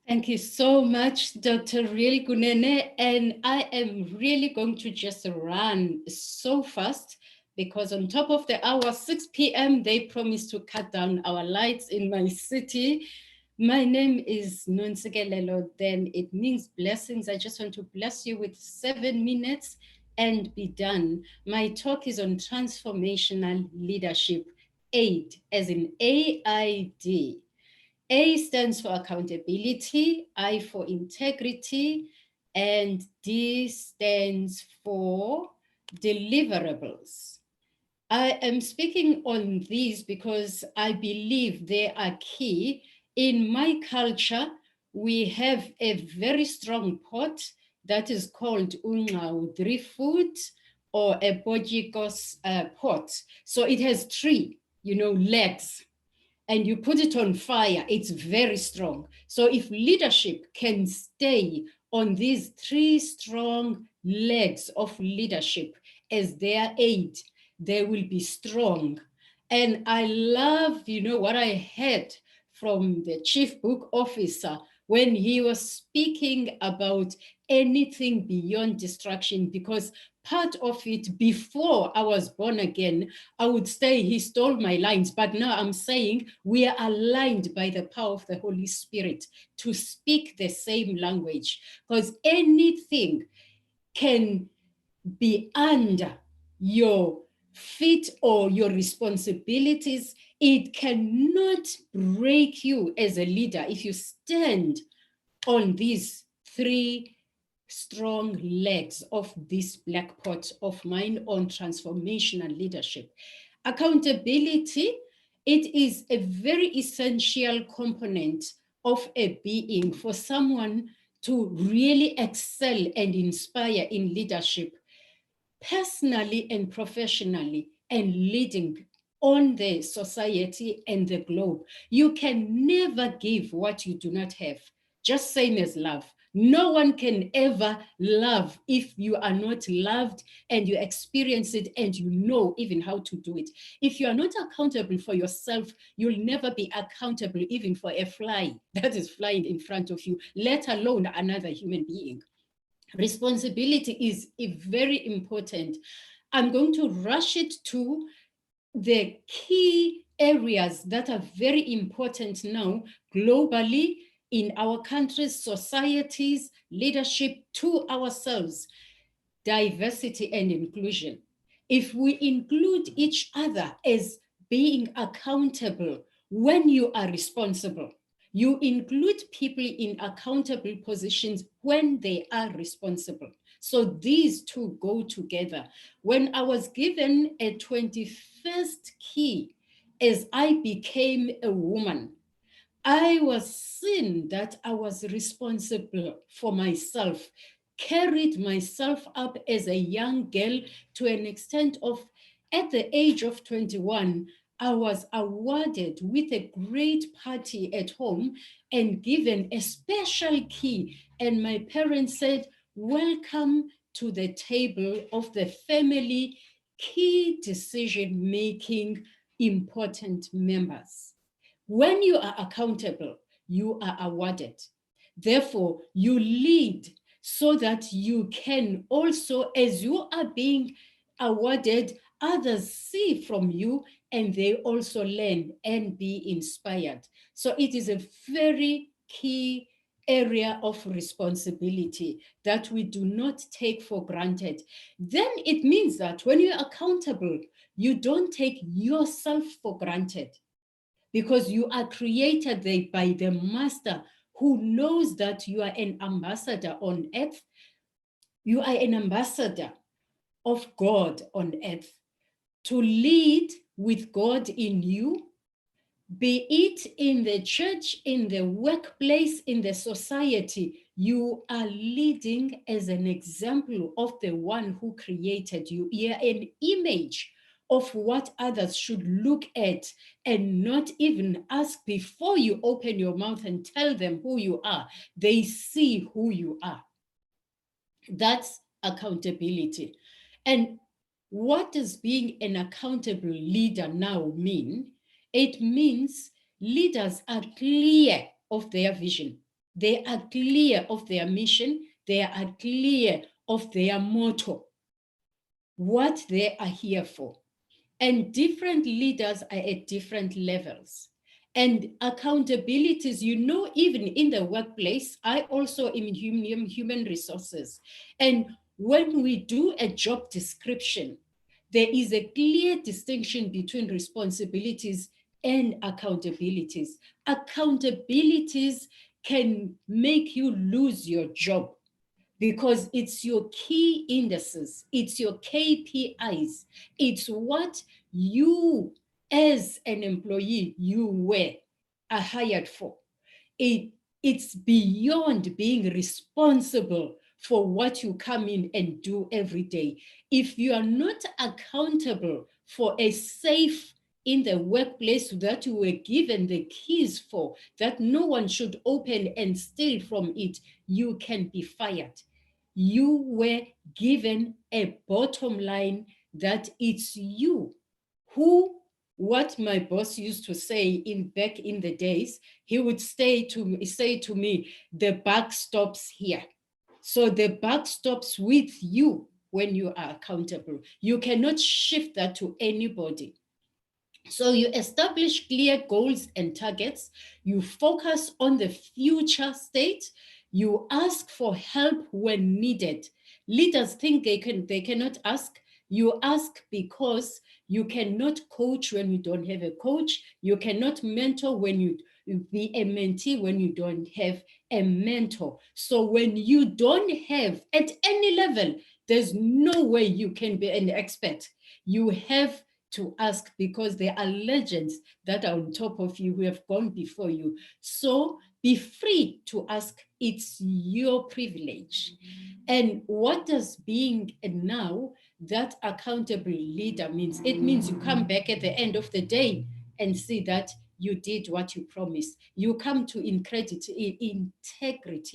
Thank you so much, Dr. Really Kunene. And I am really going to just run so fast because on top of the hour, 6 p.m., they promised to cut down our lights in my city. My name is Nonsekelelo, then it means blessings. I just want to bless you with 7 minutes and be done. My talk is on transformational leadership, AID, as in AID. A stands for accountability, I for integrity, and D stands for deliverables. I am speaking on these because I believe they are key. In my culture, we have a very strong pot that is called ungaudri food, or a bojikos pot. So it has three, legs, and you put it on fire, it's very strong. So if leadership can stay on these three strong legs of leadership as their aid, they will be strong. And I love, what I heard from the chief book officer when he was speaking about anything beyond destruction, because part of it, before I was born again, I would say he stole my lines, but now I'm saying we are aligned by the power of the Holy Spirit to speak the same language, because anything can be under your feet or your responsibilities. It cannot break you as a leader if you stand on these three strong legs of this black pot of mine on transformational leadership. Accountability, it is a very essential component of a being for someone to really excel and inspire in leadership, personally and professionally, and leading on the society and the globe. You can never give what you do not have, just same as love. No one can ever love if you are not loved and you experience it and you know even how to do it. If you are not accountable for yourself, you'll never be accountable even for a fly that is flying in front of you, let alone another human being. Responsibility is very important. I'm going to rush it to the key areas that are very important now globally, in our countries, societies, leadership, to ourselves: diversity and inclusion. If we include each other as being accountable, when you are responsible, you include people in accountable positions when they are responsible. So these two go together. When I was given a 21st key as I became a woman, I was seen that I was responsible for myself, carried myself up as a young girl to an extent of, at the age of 21, I was awarded with a great party at home and given a special key. And my parents said, "Welcome to the table of the family key decision-making important members." When you are accountable, you are awarded. Therefore, you lead so that you can also, as you are being awarded, others see from you and they also learn and be inspired. So it is a very key area of responsibility that we do not take for granted. Then it means that when you're accountable, you don't take yourself for granted, because you are created by the master who knows that you are an ambassador on earth. You are an ambassador of God on earth to lead with God in you, be it in the church, in the workplace, in the society. You are leading as an example of the one who created you. You are an image of what others should look at and not even ask before you open your mouth and tell them who you are. They see who you are. That's accountability. And what does being an accountable leader now mean? It means leaders are clear of their vision. They are clear of their mission. They are clear of their motto, what they are here for. And different leaders are at different levels. And accountabilities, even in the workplace, I also am in human resources. And when we do a job description, there is a clear distinction between responsibilities and accountabilities. Accountabilities can make you lose your job because it's your key indices, it's your KPIs, it's what you as an employee, you are hired for. It's beyond being responsible for what you come in and do every day. If you are not accountable for a safe in the workplace that you were given the keys for, that no one should open and steal from it, you can be fired. You were given a bottom line that it's you who, what my boss used to say back in the days, he would say to me, the buck stops here. So the buck stops with you when you are accountable. You cannot shift that to anybody. So you establish clear goals and targets. You focus on the future state. You ask for help when needed. Leaders think they cannot ask. You ask because you cannot coach when you don't have a coach. You cannot mentor when you be a mentee when you don't have a mentor. So when you don't have at any level, there's no way you can be an expert. You have to ask because there are legends that are on top of you who have gone before you. So be free to ask. It's your privilege. And what does being now that accountable leader means? It means you come back at the end of the day and see that you did what you promised. You come to integrity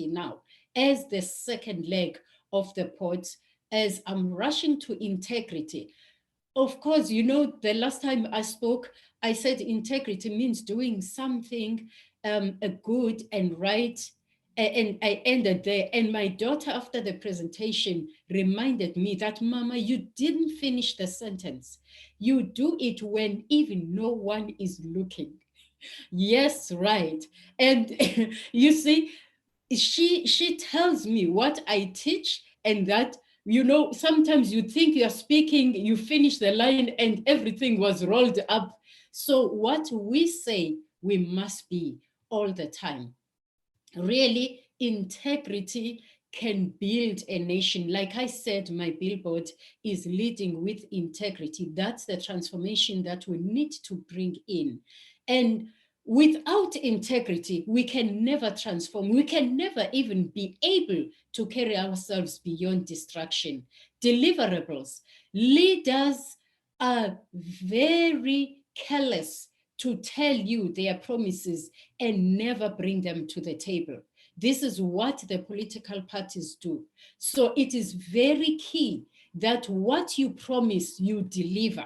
now as the second leg of the pot. As I'm rushing to integrity, of course, you know, the last time I spoke, I said integrity means doing something good and right. And I ended there. And my daughter, after the presentation, reminded me that, Mama, you didn't finish the sentence. You do it when even no one is looking. Yes, right. And you see, she tells me what I teach, and that, you know, sometimes you think you're speaking, you finish the line and everything was rolled up. So what we say, we must be all the time. Really, integrity can build a nation. Like I said, my billboard is leading with integrity. That's the transformation that we need to bring in. And without integrity, we can never transform. We can never even be able to carry ourselves beyond destruction. Deliverables. Leaders are very careless to tell you their promises and never bring them to the table. This is what the political parties do. So it is very key that what you promise, you deliver.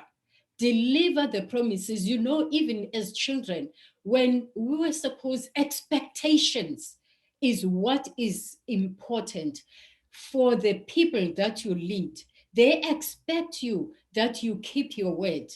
Deliver the promises. You know, even as children, when we were supposed, expectations is what is important for the people that you lead. They expect you that you keep your word.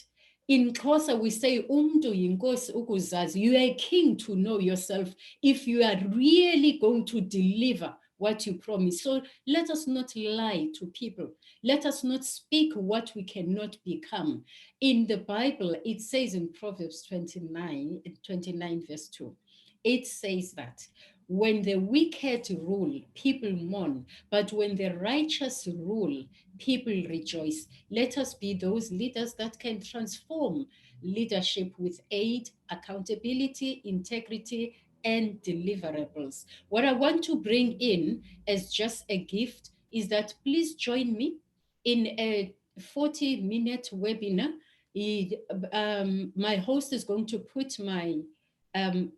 In Xhosa, we say, umntu yinkosi ukuzazi. You are a king to know yourself if you are really going to deliver what you promise. So let us not lie to people. Let us not speak what we cannot become. In the Bible, it says in Proverbs 29 verse 2, it says that when the wicked rule, people mourn, but when the righteous rule, people rejoice. Let us be those leaders that can transform leadership with aid, accountability, integrity, and deliverables. What I want to bring in as just a gift is that please join me in a 40-minute webinar. My host is going to put my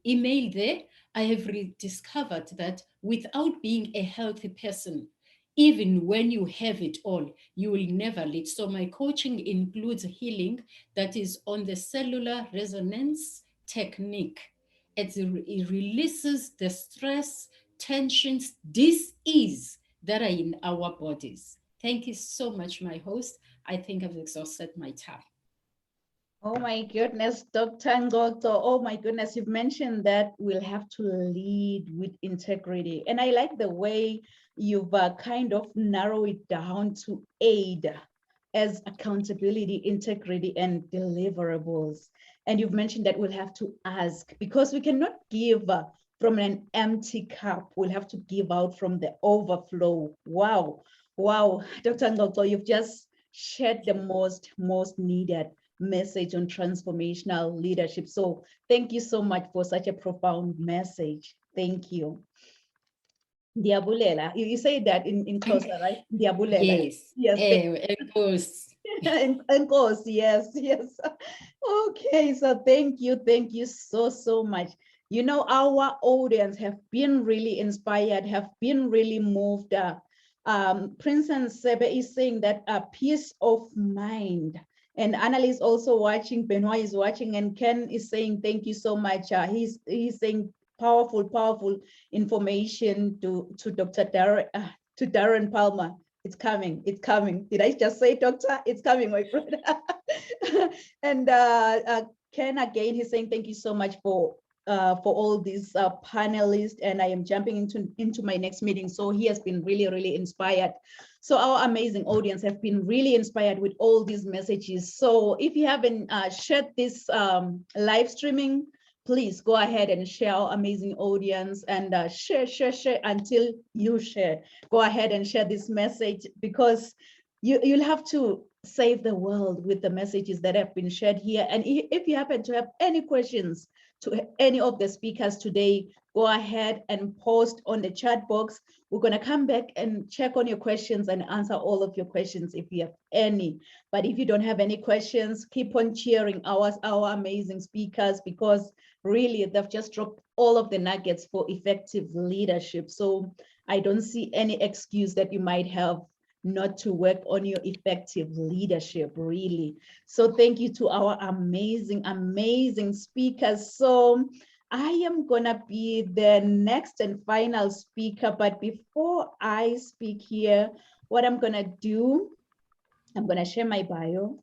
email there. I have rediscovered that without being a healthy person, even when you have it all, you will never lead. So my coaching includes healing that is on the cellular resonance technique. It releases the stress, tensions, dis-ease that are in our bodies. Thank you so much, my host. I think I've exhausted my time. Oh my goodness, Dr. Ngoto. Oh my goodness, you've mentioned that we'll have to lead with integrity. And I like the way you've kind of narrowed it down to aid as accountability, integrity, and deliverables. And you've mentioned that we'll have to ask because we cannot give from an empty cup. We'll have to give out from the overflow. Wow. Wow. Dr. Ngoto, you've just shared the most needed message on transformational leadership. So thank you so much for such a profound message. Thank you. Diabulela, you say that in Xhosa, right? Diabulela. Yes. Yes. Enkosi. And course, yes, yes. Okay, so thank you so much. You know, our audience have been really inspired, have been really moved. Princess Sebe is saying that a peace of mind. And Anna is also watching, Benoit is watching, and Ken is saying thank you so much. He's saying powerful information to Dr. Darren Palmer. It's coming. It's coming. Did I just say, doctor? It's coming, my friend. And Ken again, he's saying thank you so much for all these panelists, and I am jumping into my next meeting. So he has been really inspired. So our amazing audience have been really inspired with all these messages. So if you haven't shared this live streaming, please go ahead and share our amazing audience and share until you share. Go ahead and share this message because you'll have to save the world with the messages that have been shared here. And if you happen to have any questions to any of the speakers today, go ahead and post on the chat box. We're going to come back and check on your questions and answer all of your questions if you have any. But if you don't have any questions, keep on cheering our amazing speakers because really they've just dropped all of the nuggets for effective leadership. So I don't see any excuse that you might have not to work on your effective leadership, really. So thank you to our amazing speakers. So I am gonna be the next and final speaker, but before I speak here, what I'm gonna do, I'm gonna share my bio,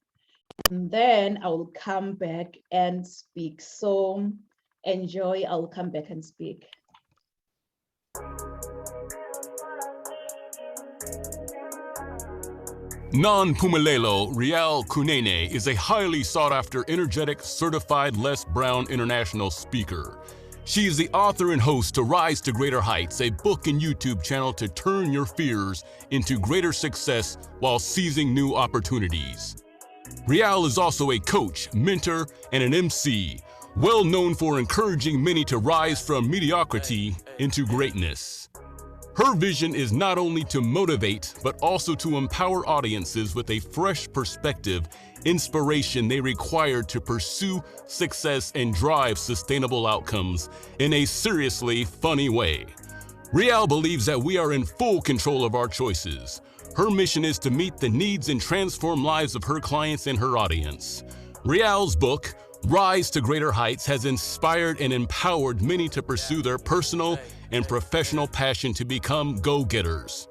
and then I will come back and speak. So enjoy, I'll come back and speak. Non-Pumelelo Rial Kunene is a highly sought-after, energetic, certified Les Brown International speaker. She is the author and host to Rise to Greater Heights, a book and YouTube channel to turn your fears into greater success while seizing new opportunities. Rial is also a coach, mentor, and an MC, well known for encouraging many to rise from mediocrity into greatness. Her vision is not only to motivate, but also to empower audiences with a fresh perspective, inspiration they require to pursue success and drive sustainable outcomes in a seriously funny way. Rial believes that we are in full control of our choices. Her mission is to meet the needs and transform lives of her clients and her audience. Rial's book, Rise to Greater Heights, has inspired and empowered many to pursue their personal and professional passion to become go-getters.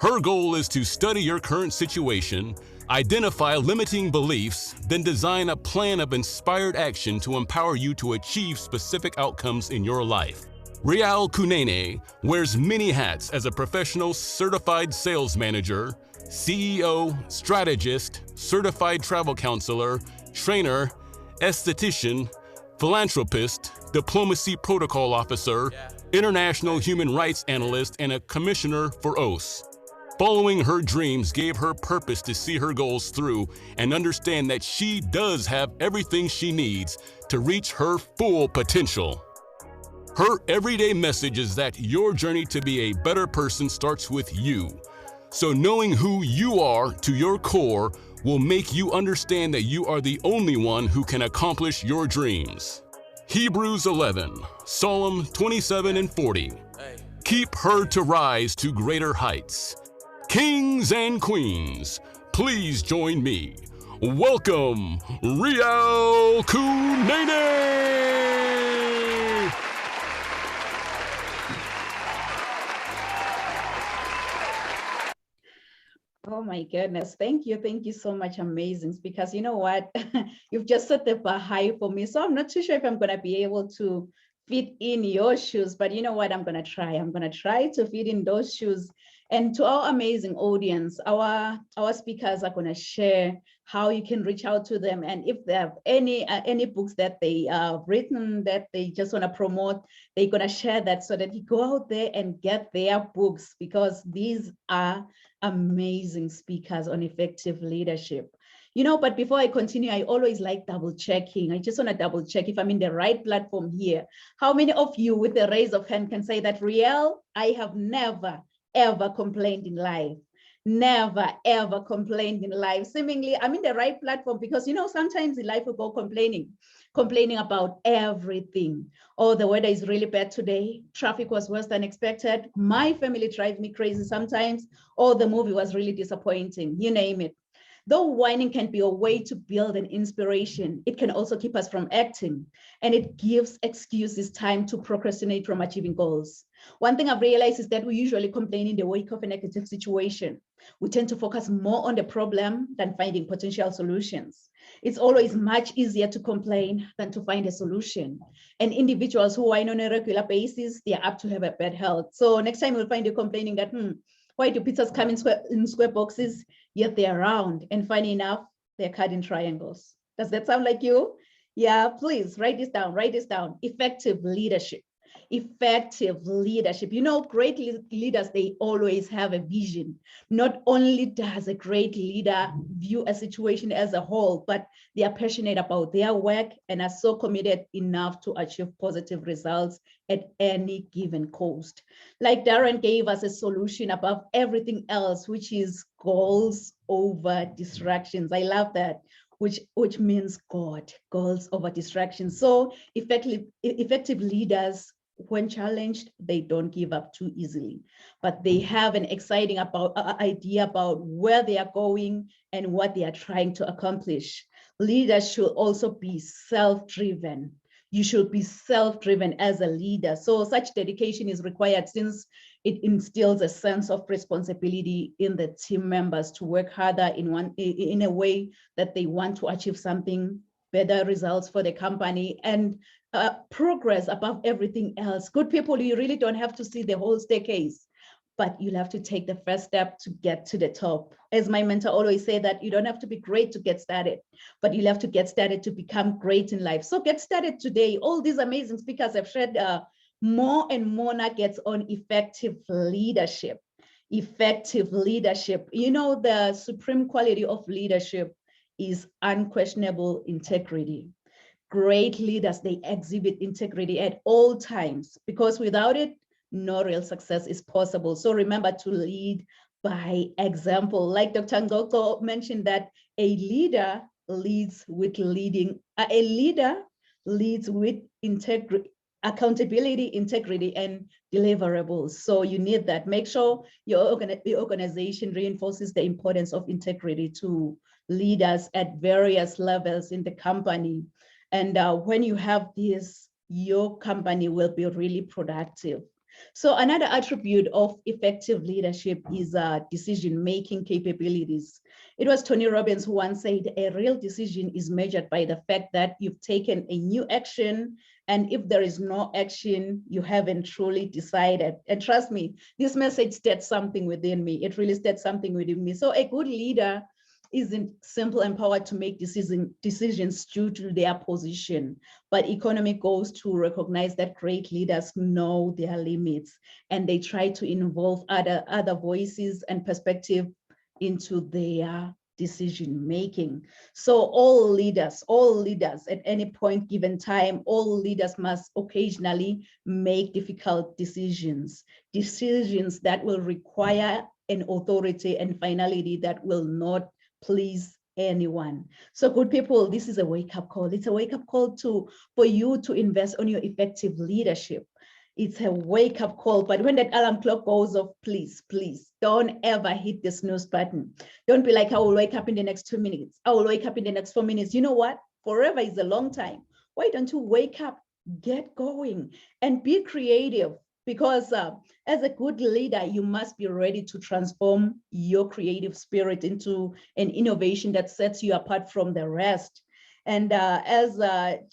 Her goal is to study your current situation, identify limiting beliefs, then design a plan of inspired action to empower you to achieve specific outcomes in your life. Rial Kunene wears many hats as a professional certified sales manager, CEO, strategist, certified travel counselor, trainer, esthetician, philanthropist, diplomacy protocol officer, international human rights analyst, and a commissioner for OAS. Following her dreams gave her purpose to see her goals through and understand that she does have everything she needs to reach her full potential. Her everyday message is that your journey to be a better person starts with you. So knowing who you are to your core will make you understand that you are the only one who can accomplish your dreams. Hebrews 11, Psalm 27 and 40. Keep her to rise to greater heights. Kings and queens, please join me. Welcome, Rial Kunene! Oh my goodness. Thank you. Thank you so much. Amazing. Because you know what? You've just set the bar high for me. So I'm not too sure if I'm going to be able to fit in your shoes, but you know what? I'm going to try. I'm going to try to fit in those shoes. And to our amazing audience, our speakers are going to share how you can reach out to them. And if they have any books that they written that they just want to promote, they're going to share that so that you go out there and get their books, because these are amazing speakers on effective leadership. You know, but before I continue, I always like double checking. I just want to double check if I'm in the right platform here. How many of you with a raise of hand can say that, Riel, I have never, ever complained in life? Never, ever complained in life. Seemingly, I'm in the right platform, because, you know, sometimes in life we go complaining about everything. Oh, the weather is really bad today. Traffic was worse than expected. My family drives me crazy sometimes. Oh, the movie was really disappointing. You name it. Though whining can be a way to build an inspiration, it can also keep us from acting, and it gives excuses time to procrastinate from achieving goals. One thing I've realized is that we usually complain in the wake of a negative situation. We tend to focus more on the problem than finding potential solutions. It's always much easier to complain than to find a solution. And individuals who whine on a regular basis, they are apt to have a bad health. So next time you'll find you complaining that, why do pizzas come in square boxes, yet they're round? And funny enough, they're cut in triangles. Does that sound like you? Yeah, please write this down, write this down. Effective leadership. Effective leadership. You know, great leaders, they always have a vision. Not only does a great leader view a situation as a whole, but they are passionate about their work and are so committed enough to achieve positive results at any given cost. Like Darren gave us a solution above everything else, which is goals over distractions. I love that. Which means God, goals over distractions. So effective leaders, when challenged, they don't give up too easily, but they have an exciting idea about where they are going and what they are trying to accomplish. Leaders should also be self-driven. You should be self-driven as a leader. So such dedication is required, since it instills a sense of responsibility in the team members to work harder in a way that they want to achieve something, better results for the company, and progress above everything else. Good people, you really don't have to see the whole staircase, but you'll have to take the first step to get to the top. As my mentor always say, that you don't have to be great to get started, but you'll have to get started to become great in life. So get started today. All these amazing speakers have shared more and more nuggets on effective leadership. Effective leadership. You know, the supreme quality of leadership is unquestionable integrity. Great leaders, they exhibit integrity at all times, because without it, no real success is possible. So remember to lead by example. Like Dr. Ngoko mentioned, that a leader leads with integrity, accountability, integrity, and deliverables. So you need that. Make sure your organization reinforces the importance of integrity to leaders at various levels in the company. And when you have this, your company will be really productive. So another attribute of effective leadership is decision-making capabilities. It was Tony Robbins who once said, a real decision is measured by the fact that you've taken a new action, and if there is no action, you haven't truly decided. And trust me, this message states something within me. It really states something within me. So a good leader isn't simply empowered to make decisions due to their position, but economic goals to recognize that great leaders know their limits, and they try to involve other voices and perspective into their decision making. So all leaders at any point given time, all leaders must occasionally make difficult decisions that will require an authority and finality that will not please anyone. So good people, this is a wake-up call. It's a wake-up call for you to invest on your effective leadership. It's a wake-up call, but when that alarm clock goes off, please don't ever hit the snooze button. Don't be like, I will wake up in the next 2 minutes. I will wake up in the next 4 minutes. You know what? Forever is a long time. Why don't you wake up, get going, and be creative? because as a good leader, you must be ready to transform your creative spirit into an innovation that sets you apart from the rest. And as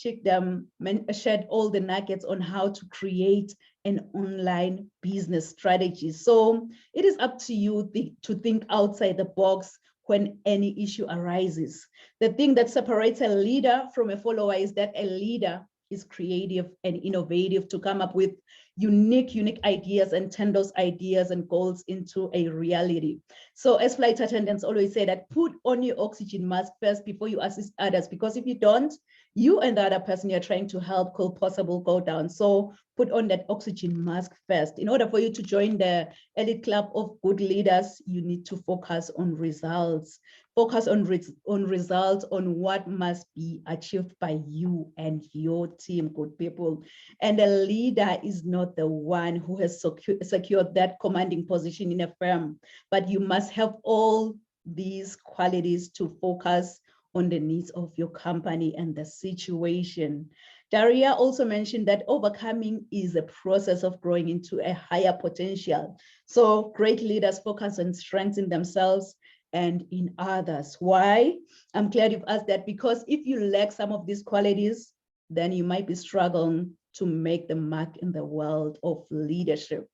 Chikdam shared all the nuggets on how to create an online business strategy. So it is up to you to think outside the box when any issue arises. The thing that separates a leader from a follower is that a leader is creative and innovative to come up with unique ideas and turn those ideas and goals into a reality. So as flight attendants always say, that put on your oxygen mask first before you assist others, because if you don't, you and the other person you're trying to help could possibly go down. So put on that oxygen mask first. In order for you to join the elite club of good leaders, you need to focus on results. Focus on results, on what must be achieved by you and your team, good people. And a leader is not the one who has secured that commanding position in a firm, but you must have all these qualities to focus on the needs of your company and the situation. Daria also mentioned that overcoming is a process of growing into a higher potential. So great leaders focus on strengthening themselves and in others. Why? I'm glad you've asked that, because if you lack some of these qualities, then you might be struggling to make the mark in the world of leadership.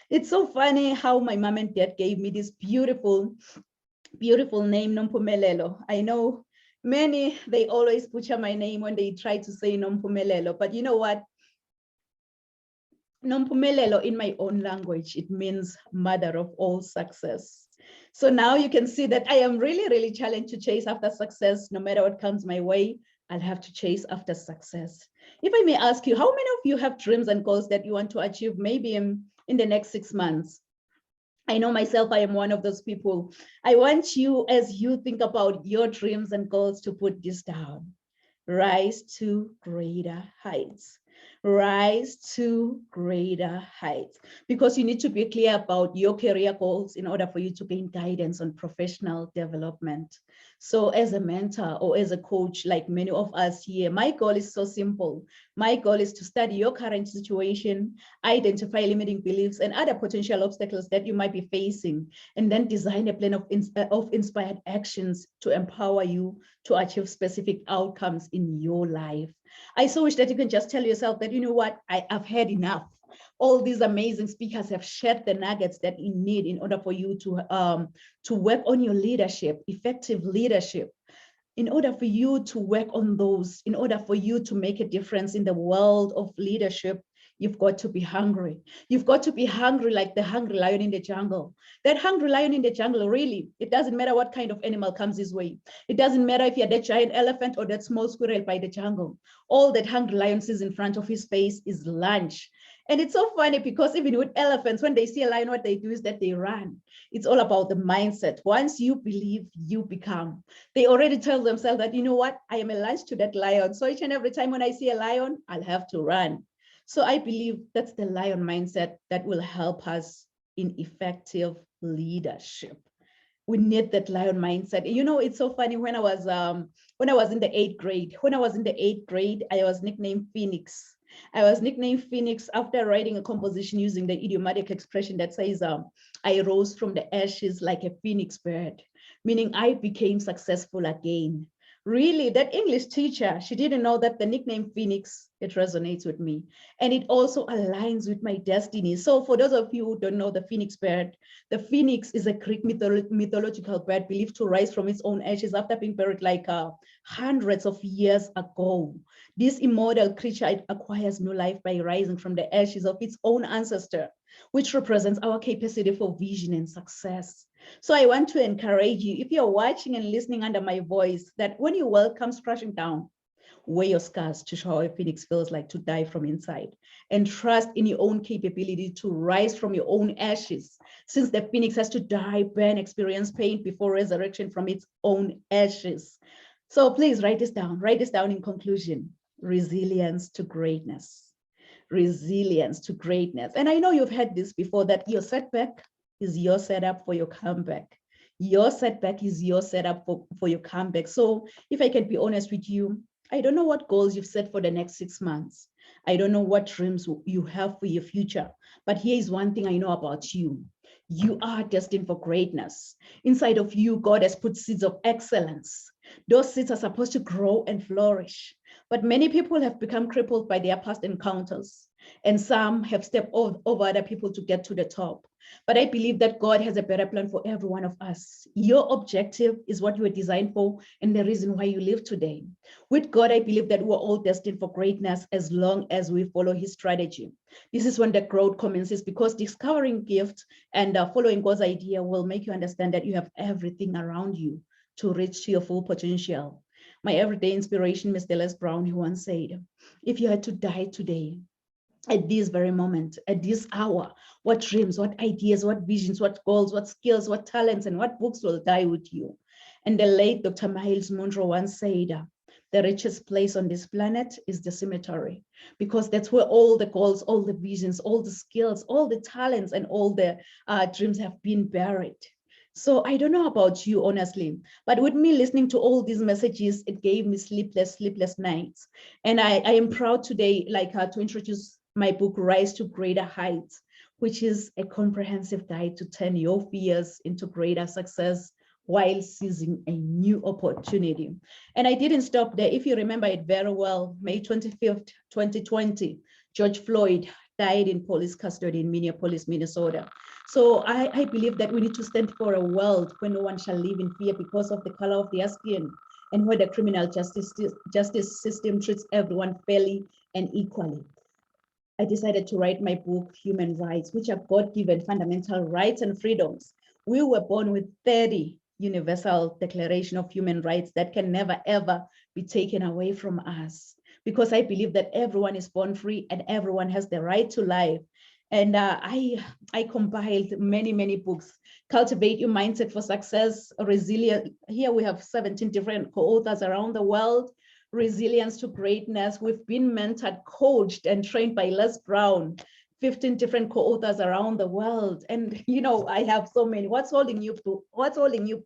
It's so funny how my mom and dad gave me this beautiful name, Nompumelelo. I know many, they always butcher my name when they try to say Nompumelelo, but you know what? Nompumelelo in my own language, it means mother of all success. So now you can see that I am really challenged to chase after success. No matter what comes my way, I'll have to chase after success. If I may ask you, how many of you have dreams and goals that you want to achieve maybe in the next 6 months? I know myself, I am one of those people. I want you, as you think about your dreams and goals, to put this down. Rise to greater heights. Rise to greater heights, because you need to be clear about your career goals in order for you to gain guidance on professional development. So as a mentor or as a coach, like many of us here, my goal is so simple. My goal is to study your current situation, identify limiting beliefs and other potential obstacles that you might be facing, and then design a plan of inspired actions to empower you to achieve specific outcomes in your life. I so wish that you can just tell yourself that, you know what, I've had enough. All these amazing speakers have shared the nuggets that you need in order for you to work on your leadership, effective leadership. In order for you to work on those, in order for you to make a difference in the world of leadership, you've got to be hungry. You've got to be hungry like the hungry lion in the jungle. That hungry lion in the jungle, really, it doesn't matter what kind of animal comes his way. It doesn't matter if you're that giant elephant or that small squirrel by the jungle. All that hungry lion sees in front of his face is lunch. And it's so funny because even with elephants, when they see a lion, what they do is that they run. It's all about the mindset. Once you believe, you become. They already tell themselves that, you know what, I am a lunch to that lion. So each and every time when I see a lion, I'll have to run. So I believe that's the lion mindset that will help us in effective leadership. We need that lion mindset. You know, it's so funny, when I was in the 8th grade, I was nicknamed Phoenix. I was nicknamed Phoenix after writing a composition using the idiomatic expression that says, I rose from the ashes like a phoenix bird, meaning I became successful again. Really, that English teacher, she didn't know that the nickname Phoenix, it resonates with me. And it also aligns with my destiny. So for those of you who don't know the phoenix bird, the phoenix is a Greek mythological bird believed to rise from its own ashes after being buried like hundreds of years ago. This immortal creature acquires new life by rising from the ashes of its own ancestor, which represents our capacity for vision and success. So I want to encourage you, if you're watching and listening under my voice, that when your world comes crashing down, wear your scars to show how a phoenix feels like to die from inside, and trust in your own capability to rise from your own ashes, since the phoenix has to die, burn, experience pain before resurrection from its own ashes. So please write this down in conclusion: resilience to greatness. Resilience to greatness. And I know you've heard this before, that your setback is your setup for your comeback. Your setback is your setup for your comeback. So if I can be honest with you, I don't know what goals you've set for the next 6 months. I don't know what dreams you have for your future, but here is one thing I know about you. You are destined for greatness. Inside of you, God has put seeds of excellence. Those seeds are supposed to grow and flourish. But many people have become crippled by their past encounters, and some have stepped over other people to get to the top. But I believe that God has a better plan for every one of us. Your objective is what you were designed for and the reason why you live today. With God, I believe that we're all destined for greatness as long as we follow his strategy. This is when the growth commences, because discovering gifts and following God's idea will make you understand that you have everything around you to reach to your full potential. My everyday inspiration, Mr. Les Brown, he once said, if you had to die today, at this very moment, at this hour, what dreams, what ideas, what visions, what goals, what skills, what talents, and what books will die with you? And the late Dr. Miles Monroe once said, the richest place on this planet is the cemetery, because that's where all the goals, all the visions, all the skills, all the talents, and all the dreams have been buried. So I don't know about you, honestly, but with me listening to all these messages, it gave me sleepless nights. And I am proud today, to introduce my book, Rise to Greater Heights, which is a comprehensive guide to turn your fears into greater success while seizing a new opportunity. And I didn't stop there. If you remember it very well, May 25th, 2020, George Floyd died in police custody in Minneapolis, Minnesota. So I believe that we need to stand for a world where no one shall live in fear because of the color of their skin, and where the criminal justice system treats everyone fairly and equally. I decided to write my book, Human Rights, which are God-given fundamental rights and freedoms. We were born with 30 Universal Declaration of Human Rights that can never, ever be taken away from us, because I believe that everyone is born free and everyone has the right to life. And I compiled many books. Cultivate Your Mindset for Success, Resilient. Here we have 17 different co-authors around the world. Resilience to Greatness. We've been mentored, coached, and trained by Les Brown, 15 different co-authors around the world. And I have so many. What's holding you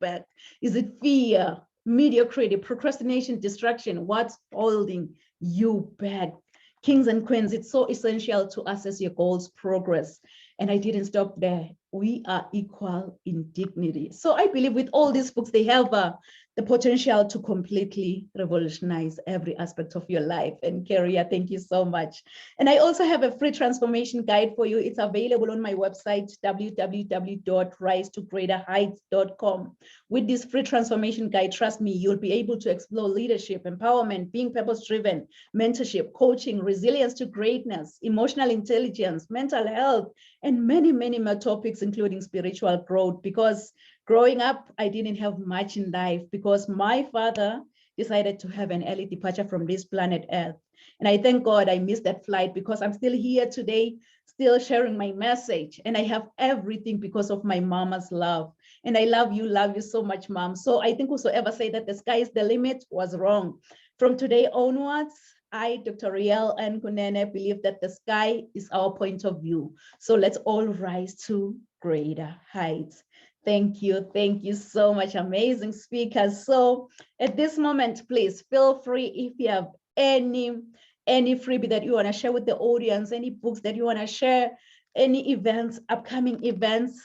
back? Is it fear, mediocrity, procrastination, distraction? What's holding you back? Kings and queens, it's so essential to assess your goals' progress. And I didn't stop there. We are equal in dignity. So I believe with all these books, they have the potential to completely revolutionize every aspect of your life and career. Thank you so much. And I also have a free transformation guide for you. It's available on my website, www.risetogreaterheights.com. With this free transformation guide, trust me, you'll be able to explore leadership, empowerment, being purpose-driven, mentorship, coaching, resilience to greatness, emotional intelligence, mental health, and many more topics, including spiritual growth. Because growing up, I didn't have much in life because my father decided to have an early departure from this planet Earth. And I thank God I missed that flight, because I'm still here today, still sharing my message. And I have everything because of my mama's love. And I love you so much, Mom. So I think whosoever say that the sky is the limit was wrong. From today onwards, I, Dr. Riel and Kunene, believe that the sky is our point of view. So let's all rise to greater heights. Thank you so much, amazing speakers. So at this moment, please feel free, if you have any freebie that you want to share with the audience, any books that you want to share, any events, upcoming events,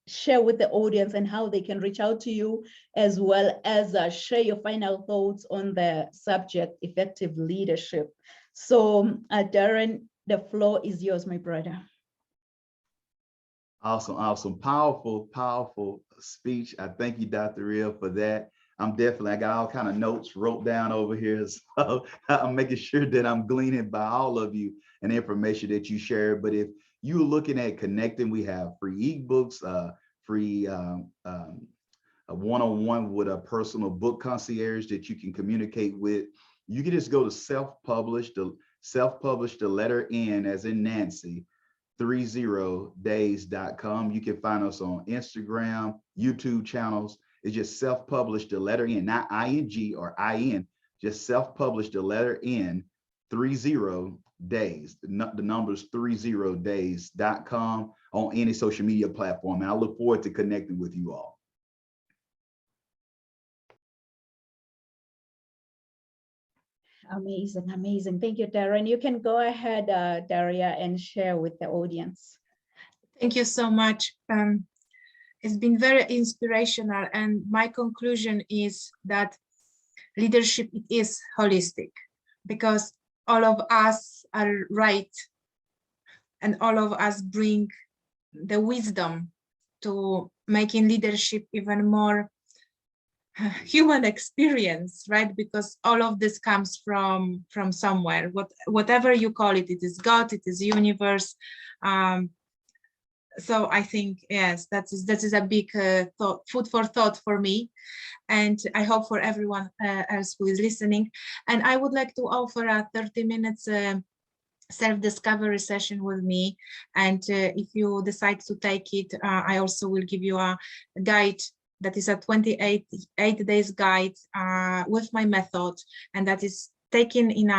share with the audience and how they can reach out to you, as well as share your final thoughts on the subject, effective leadership. So Darren, the floor is yours, my brother. Awesome. Powerful speech. I thank you, Dr. Riel, for that. I got all kind of notes wrote down over here. So I'm making sure that I'm gleaning by all of you and the information that you share. But if you're looking at connecting, we have free ebooks, free a one-on-one with a personal book concierge that you can communicate with. You can just go to self-publish, the letter N as in Nancy, 30days.com. You can find us on Instagram, YouTube channels. It's just self-publish the letter N, not ING or IN, just self-publish the letter N, 30 days. The number's 30days.com on any social media platform. And I look forward to connecting with you all. Amazing, amazing. Thank you, Darren. You can go ahead, Daria, and share with the audience. Thank you so much. It's been very inspirational, and my conclusion is that leadership is holistic, because all of us are right, and all of us bring the wisdom to making leadership even more human experience, right? Because all of this comes from somewhere. Whatever you call it, it is God, it is universe. So I think, yes, that is a big food for thought for me, and I hope for everyone else who is listening. And I would like to offer a 30 minutes self-discovery session with me, and if you decide to take it, I also will give you a guide that is a 28 days guide with my method, and that is taken in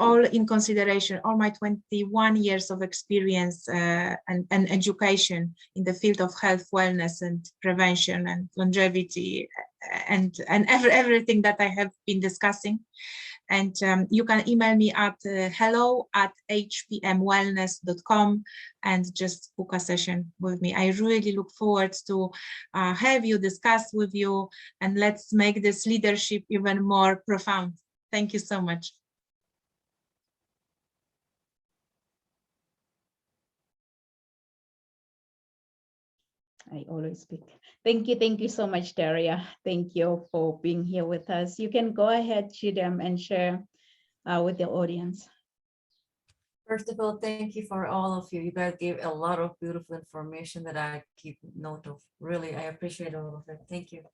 all in consideration, all my 21 years of experience and education in the field of health, wellness, and prevention, and longevity, and everything that I have been discussing. And you can email me at hello@hpmwellness.com and just book a session with me. I really look forward to have you, discuss with you, and let's make this leadership even more profound. Thank you so much. I always speak. Thank you so much, Daria. Thank you for being here with us. You can go ahead, Chidam, and share with the audience. First of all, thank you for all of you. You guys gave a lot of beautiful information that I keep note of. Really, I appreciate all of it. Thank you.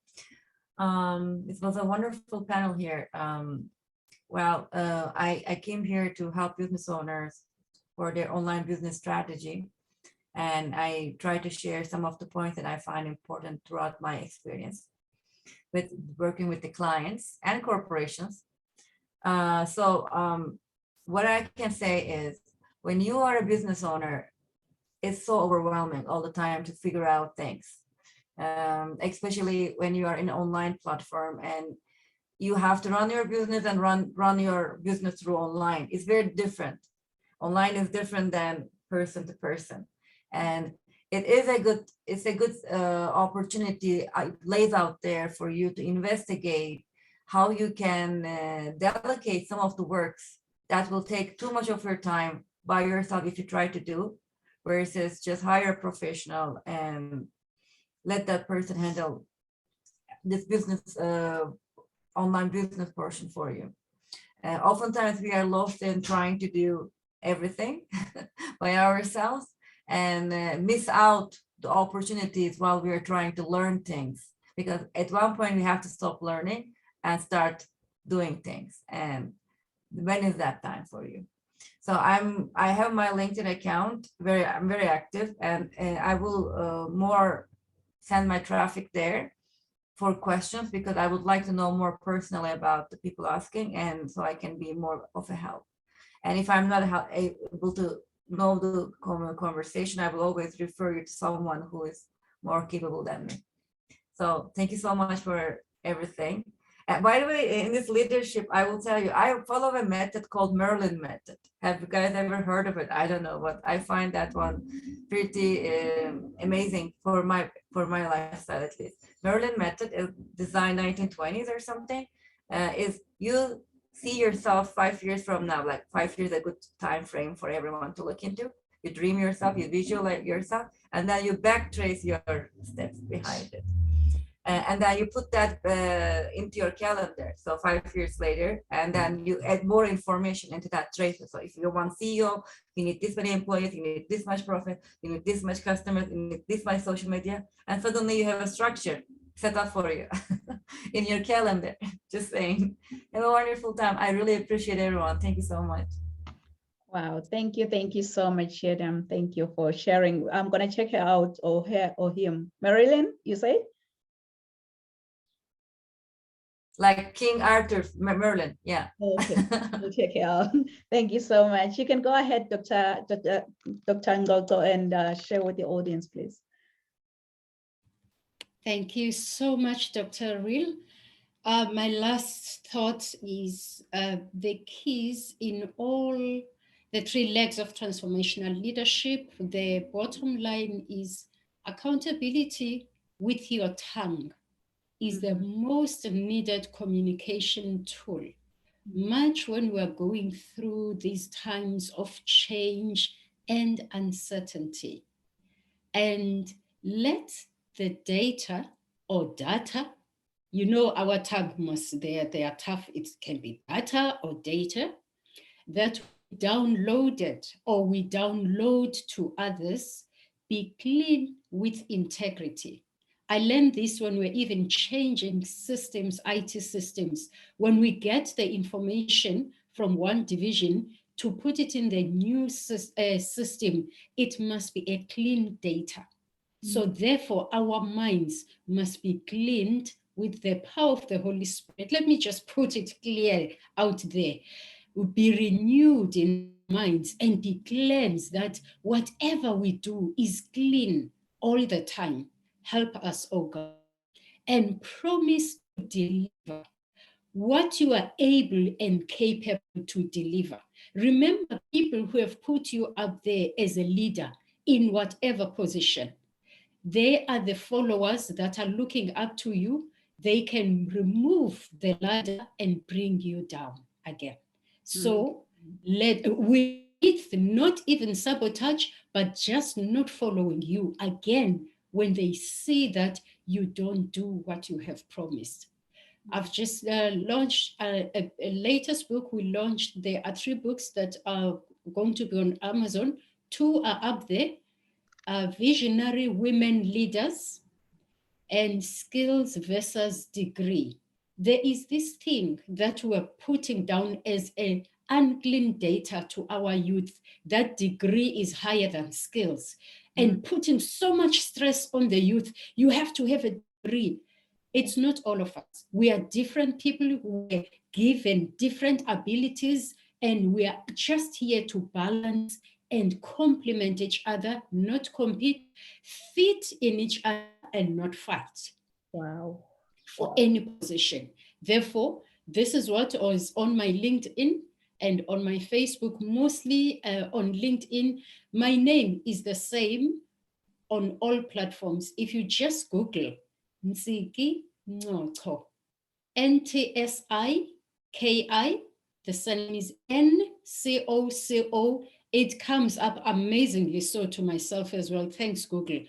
It was a wonderful panel here. I came here to help business owners for their online business strategy. And I try to share some of the points that I find important throughout my experience with working with the clients and corporations. What I can say is, when you are a business owner, it's so overwhelming all the time to figure out things, especially when you are in an online platform and you have to run your business and run your business through online. It's very different. Online is different than person to person. And it's a good opportunity lays out there for you to investigate how you can delegate some of the works that will take too much of your time by yourself if you try to do, versus just hire a professional and let that person handle this business, online business portion for you. Oftentimes we are lost in trying to do everything by ourselves, and miss out the opportunities while we are trying to learn things, because at one point we have to stop learning and start doing things. And when is that time for you? So I have my LinkedIn account, I'm very active, and I will more send my traffic there for questions, because I would like to know more personally about the people asking, and so I can be more of a help. And if I'm not able to know the conversation, I will always refer you to someone who is more capable than me. So thank you so much for everything. And by the way, in this leadership, I will tell you, I follow a method called Merlin Method. Have you guys ever heard of it? I don't know, but I find that one pretty amazing for my lifestyle, at least. Merlin Method is designed 1920s or something. Is you see yourself 5 years from now, like 5 years, a good time frame for everyone to look into. You dream yourself, you visualize yourself, and then you backtrace your steps behind it. And then you put that into your calendar. So 5 years later, and then you add more information into that trace. So if you want CEO, you need this many employees, you need this much profit, you need this much customers, you need this much social media, and suddenly you have a structure set up for you in your calendar. Just saying. Have a wonderful time. I really appreciate everyone. Thank you so much. Wow, thank you so much, Chidam. Thank you for sharing. I'm gonna check her out, or her or him. Marilyn, you say? Like King Arthur, Merlin, yeah. Okay, we'll check it out. Thank you so much. You can go ahead, Dr. Ngoto, and share with the audience, please. Thank you so much, Dr. Real. My last thought is the keys in all the 3 legs of transformational leadership. The bottom line is accountability with your tongue is the most needed communication tool. Much when we're going through these times of change and uncertainty. And let the data or data, you know, our tongue must, they are tough. It can be data or data that we downloaded or we download to others be clean with integrity. I learned this when we're even changing systems, IT systems. When we get the information from one division to put it in the new system, it must be a clean data. So therefore, our minds must be cleaned with the power of the Holy Spirit. Let me just put it clear out there. Be renewed in minds and be cleansed, that whatever we do is clean all the time. Help us, oh God, and promise to deliver what you are able and capable to deliver. Remember, people who have put you up there as a leader in whatever position, they are the followers that are looking up to you. They can remove the ladder and bring you down again. So with not even sabotage, but just not following you again when they see that you don't do what you have promised. I've just launched a latest book we launched. There are 3 books that are going to be on Amazon. 2 are up there. Visionary Women Leaders and Skills versus Degree. There is this thing that we're putting down as an unclean data to our youth, that degree is higher than skills, and putting so much stress on the youth. You have to have a degree. It's not all of us. We are different people. We're given different abilities, and we are just here to balance and complement each other, not compete, fit in each other, and not fight. Wow. For any position. Therefore, this is what is on my LinkedIn and on my Facebook, mostly on LinkedIn. My name is the same on all platforms. If you just Google Ntsiki Ncoco, Ntsiki, the surname is Ncoco. It comes up amazingly so to myself as well. Thanks, Google.